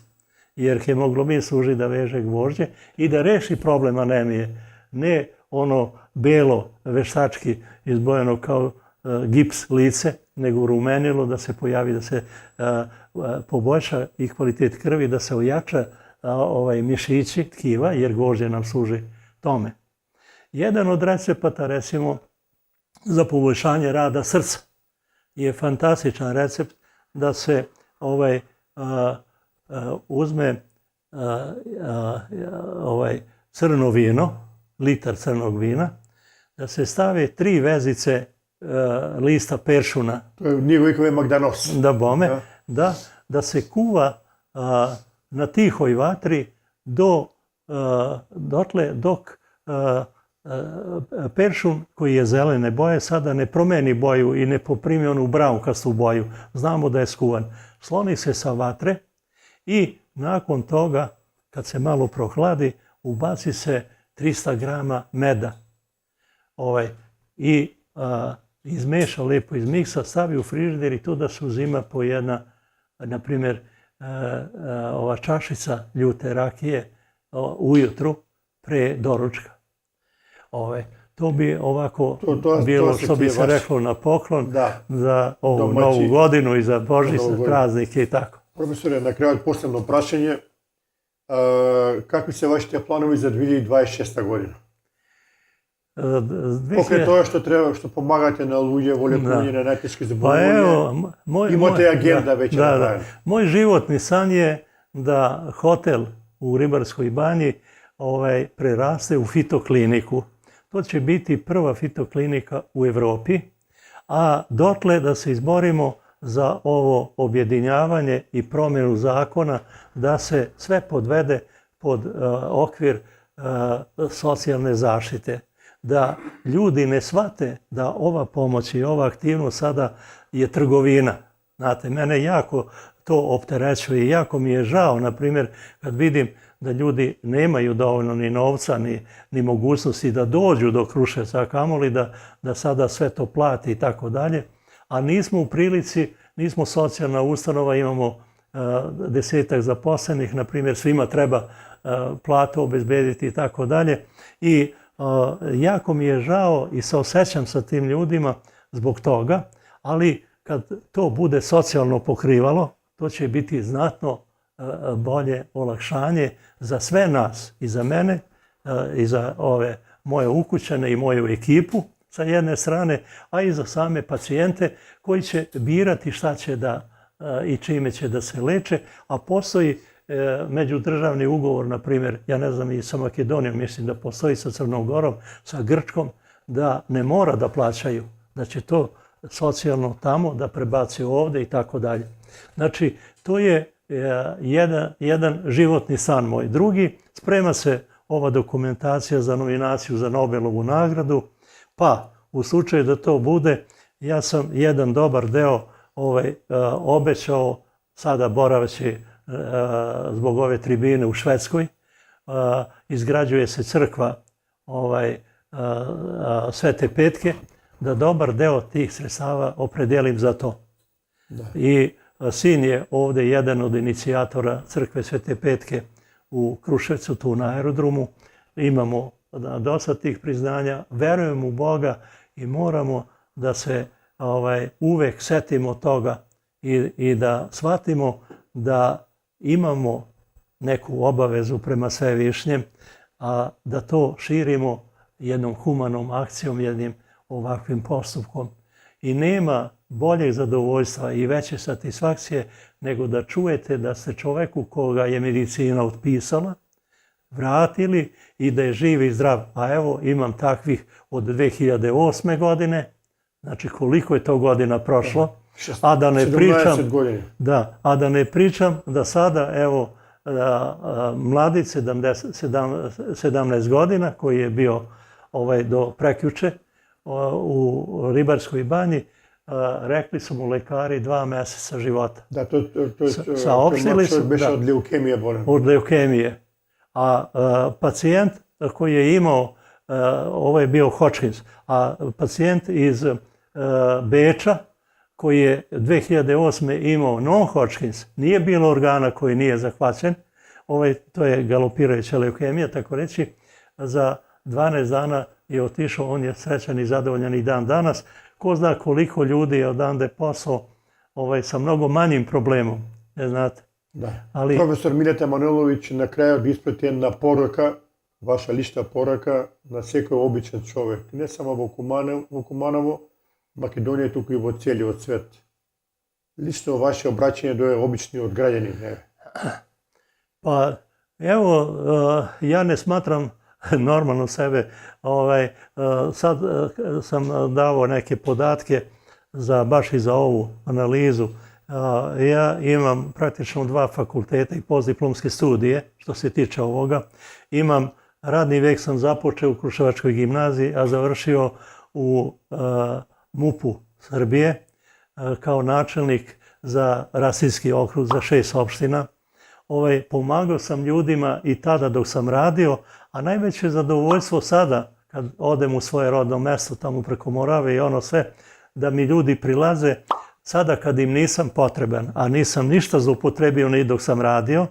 Jer hemoglobin služi da veže gvožđe i da reši problem anemije. Ne ono belo, veštački izbojeno kao gips lice, nego rumenilo da se pojavi, da se poboljša i kvalitet krvi, da se ojača mišići, tkiva, jer gvožđe nam služi tome. Jedan od recepata, recimo, za poboljšanje rada srca je fantastičan recept da se uzme crno vino, litar crnog vina, da se stave 3 vezice lista peršuna. To je njihovi magdanos. Da bome, da se kuva na tihoj vatri dotle dok peršun koji je zelene boje sada ne promeni boju i ne poprimi onu braunkastu boju. Znamo da je skuvan. Sloni se sa vatre i nakon toga, kad se malo prohladi, ubaci se 300 grama meda. I izmeša lepo iz miksa, stavi u frižider i to da se uzima po jedna, na primjer, ova čašica ljute rakije ujutru pre doručka. To bi ovako bilo, što bi se reklo, na poklon za ovu novu godinu i za Božićne praznike i tako. Profesore, na kraju posebno praćenje, kakvi se vaši planovi za 2026. godinu? Pokraj toga što pomagate na Oluje, Voljepunje, na najtežke zboljenje, imate agenda već napravljena. Moj životni san je da hotel u Ribarskoj banji preraste u fitokliniku. To će biti prva fitoklinika u Evropi, a dotle da se izborimo za ovo objedinjavanje i promjenu zakona, da se sve podvede pod okvir socijalne zaštite. Da ljudi ne shvate da ova pomoć i ova aktivnost sada je trgovina. Znate, mene jako to opterećuje i jako mi je žao, na primjer, kad vidim da ljudi nemaju dovoljno ni novca, ni mogućnosti da dođu do Kruševca, a kamoli da sada sve to plati i tako dalje, a nismo u prilici, nismo socijalna ustanova, imamo 10-ak zaposlenih, na primjer, svima treba platu obezbediti i tako dalje. I jako mi je žao i saosećam sa tim ljudima zbog toga, ali kad to bude socijalno pokrivalo, to će biti znatno bolje olakšanje za sve nas, i za mene, i za ove moje ukućane i moju ekipu sa jedne strane, a i za same pacijente koji će birati šta će da i čime će da se leče, a postoji međudržavni ugovor, na primjer, ja ne znam, i sa Makedonijom, mislim da postoji sa Crnom Gorom, sa Grčkom, da ne mora da plaćaju, da će to socijalno tamo da prebaci ovde i tako dalje. Znači, to je jedan životni san moj. Drugi, sprema se ova dokumentacija za nominaciju za Nobelovu nagradu, pa u slučaju da to bude, ja sam jedan dobar deo obećao, sada boraveći zbog ove tribine u Švedskoj, izgrađuje se crkva Svete Petke, da dobar deo tih sredstava opredelim za to. Da. I sin je ovde jedan od inicijatora crkve Svete Petke u Kruševcu, tu na aerodromu. Imamo dosta tih priznanja, verujemo u Boga i moramo da se uvek setimo toga i da shvatimo da imamo neku obavezu prema Svevišnjem, a da to širimo jednom humanom akcijom, jednim ovakvim postupkom. I nema boljeg zadovoljstva i veće satisfakcije nego da čujete da ste čoveku koga je medicina otpisala vratili i da je živ i zdrav. A evo, imam takvih od 2008. godine, znači koliko je to godina prošlo, a da ne pričam, 17 godina. a da ne pričam da sada, evo, mladić 17 godina koji je bio do prekjuče u Ribarskoj banji, rekli su mu lekari 2 meseca života. Da, to saopštili su beše od leukemije bolan. Od leukemije. A pacijent koji je imao, ovo je bio Hodgkins, a pacijent iz Beča koji je 2008. imao non-Hodgkins, nije bilo organa koji nije zahvaćen, to je galopirajuća leukemija, tako reći, za 12 dana je otišao, on je srećan i zadovoljan i dan danas. Ko zna koliko ljudi je odande poslao sa mnogo manjim problemom, ne znate. Da. Profesor Mileta Manojlović, na kraju da isprati jedna poruka, vaša lična poruka na svekoj običan čovek, ne samo v Kumanovo, Makedonija tukaj v celi svet. Lično vaše obraćanje do obični od građani. Pa evo, ja ne smatram normalno sebe. Sad sam dao neke podatke baš i za ovu analizu. Ja imam praktično 2 fakulteta i postdiplomske studije što se tiče ovoga. Imam, radni vek sam započeo u Kruševačkoj gimnaziji, a završio u MUP-u Srbije kao načelnik za Rasinski okrug za 6 opština. Pomagao sam ljudima i tada dok sam radio, a najveće zadovoljstvo sada, kad odem u svoje rodno mesto, tamo preko Morave i ono sve, da mi ljudi prilaze, sada kad im nisam potreban, a nisam ništa zloupotrebio ni dok sam radio,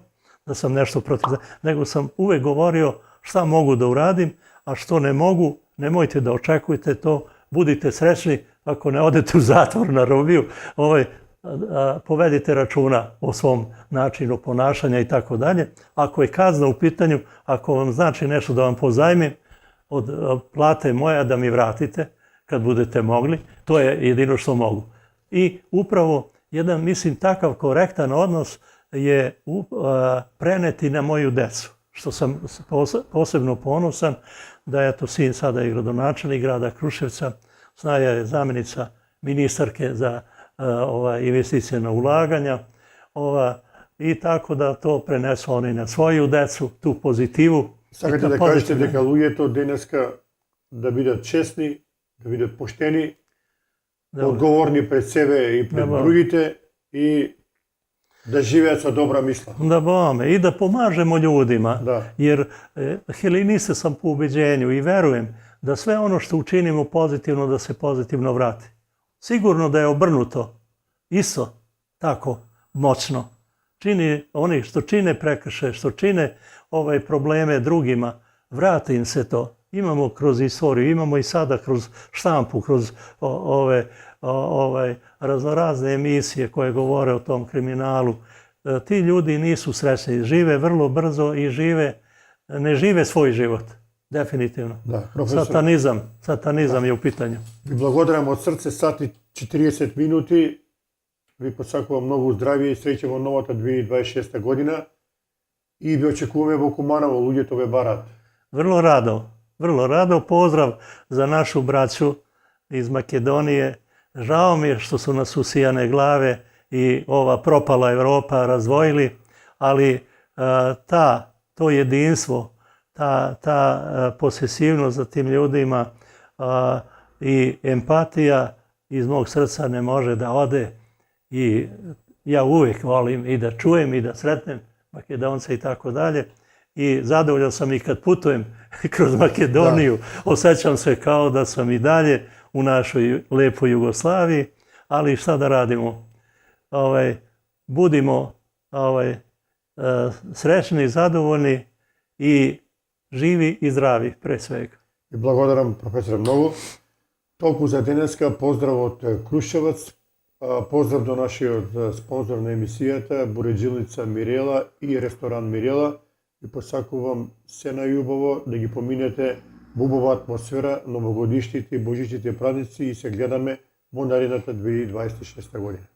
da sam nešto protiv, nego sam uvek govorio šta mogu da uradim, a što ne mogu, nemojte da očekujete to, budite srećni ako ne odete u zatvor na robiju, povedite računa o svom načinu ponašanja i tako dalje. Ako je kazna u pitanju, ako vam znači nešto da vam pozajmim od plate moja da mi vratite kad budete mogli, to je jedino što mogu. I upravo jedan, mislim, takav korektan odnos je preneti na moju decu, što sam posebno ponosan da je to sin sada i gradonačelnik grada Kruševca, Snaja je zamjenica ministarke za investicije na ulaganja i tako da to prenesu oni na svoju decu, tu pozitivu. Sakate da kažete дека луѓето денеска да бидат честни, да бидат поштени, odgovorni pred sebe i pred drugite i da žive sa dobra misla. Da bome, i da pomažemo ljudima, jer helenista sam po ubeđenju i verujem da sve ono što učinimo pozitivno, da se pozitivno vrati. Sigurno da je obrnuto, isto tako moćno. Oni što čine prekršaje, što čine probleme drugima, vrati im se to. Imamo kroz istoriju, imamo i sada kroz štampu, kroz raznorazne emisije koje govore o tom kriminalu. Ti ljudi nisu srećni, žive vrlo brzo i ne žive svoj život, definitivno. Da, profesor, Satanizam je u pitanju. ви благодарам од срце, сат и 40 минути. Ви посакувам многу здравие и среќа во новата 2026 година. И ви очекуваме во Куманово, луѓето ве барат. Vrlo rado. Pozdrav za našu braću iz Makedonije. Žao mi je što su nas usijane glave i ova propala Evropa razvojili, ali to jedinstvo, ta posesivnost za tim ljudima i empatija iz mog srca ne može da ode. I ja uvijek volim i da čujem i da sretnem Makedonce i tako dalje. I zadovoljan sam i kad putujem kroz Makedoniju. Osjećam se kao da sam i dalje u našoj lepoj Jugoslaviji, ali šta da radimo? Budimo srećni, zadovoljni i živi i zdravi pre svega. И благодарам професор многу. Толку за денеска, поздрав од Крушеваc, поздрав до нашиот спонзор на емисијата, буреджилница Мирела и ресторан Мирела. И посакувам се најубаво да ги поминете во убава атмосфера, новогодишните и божичните празници и се гледаме во наредната 2026 година.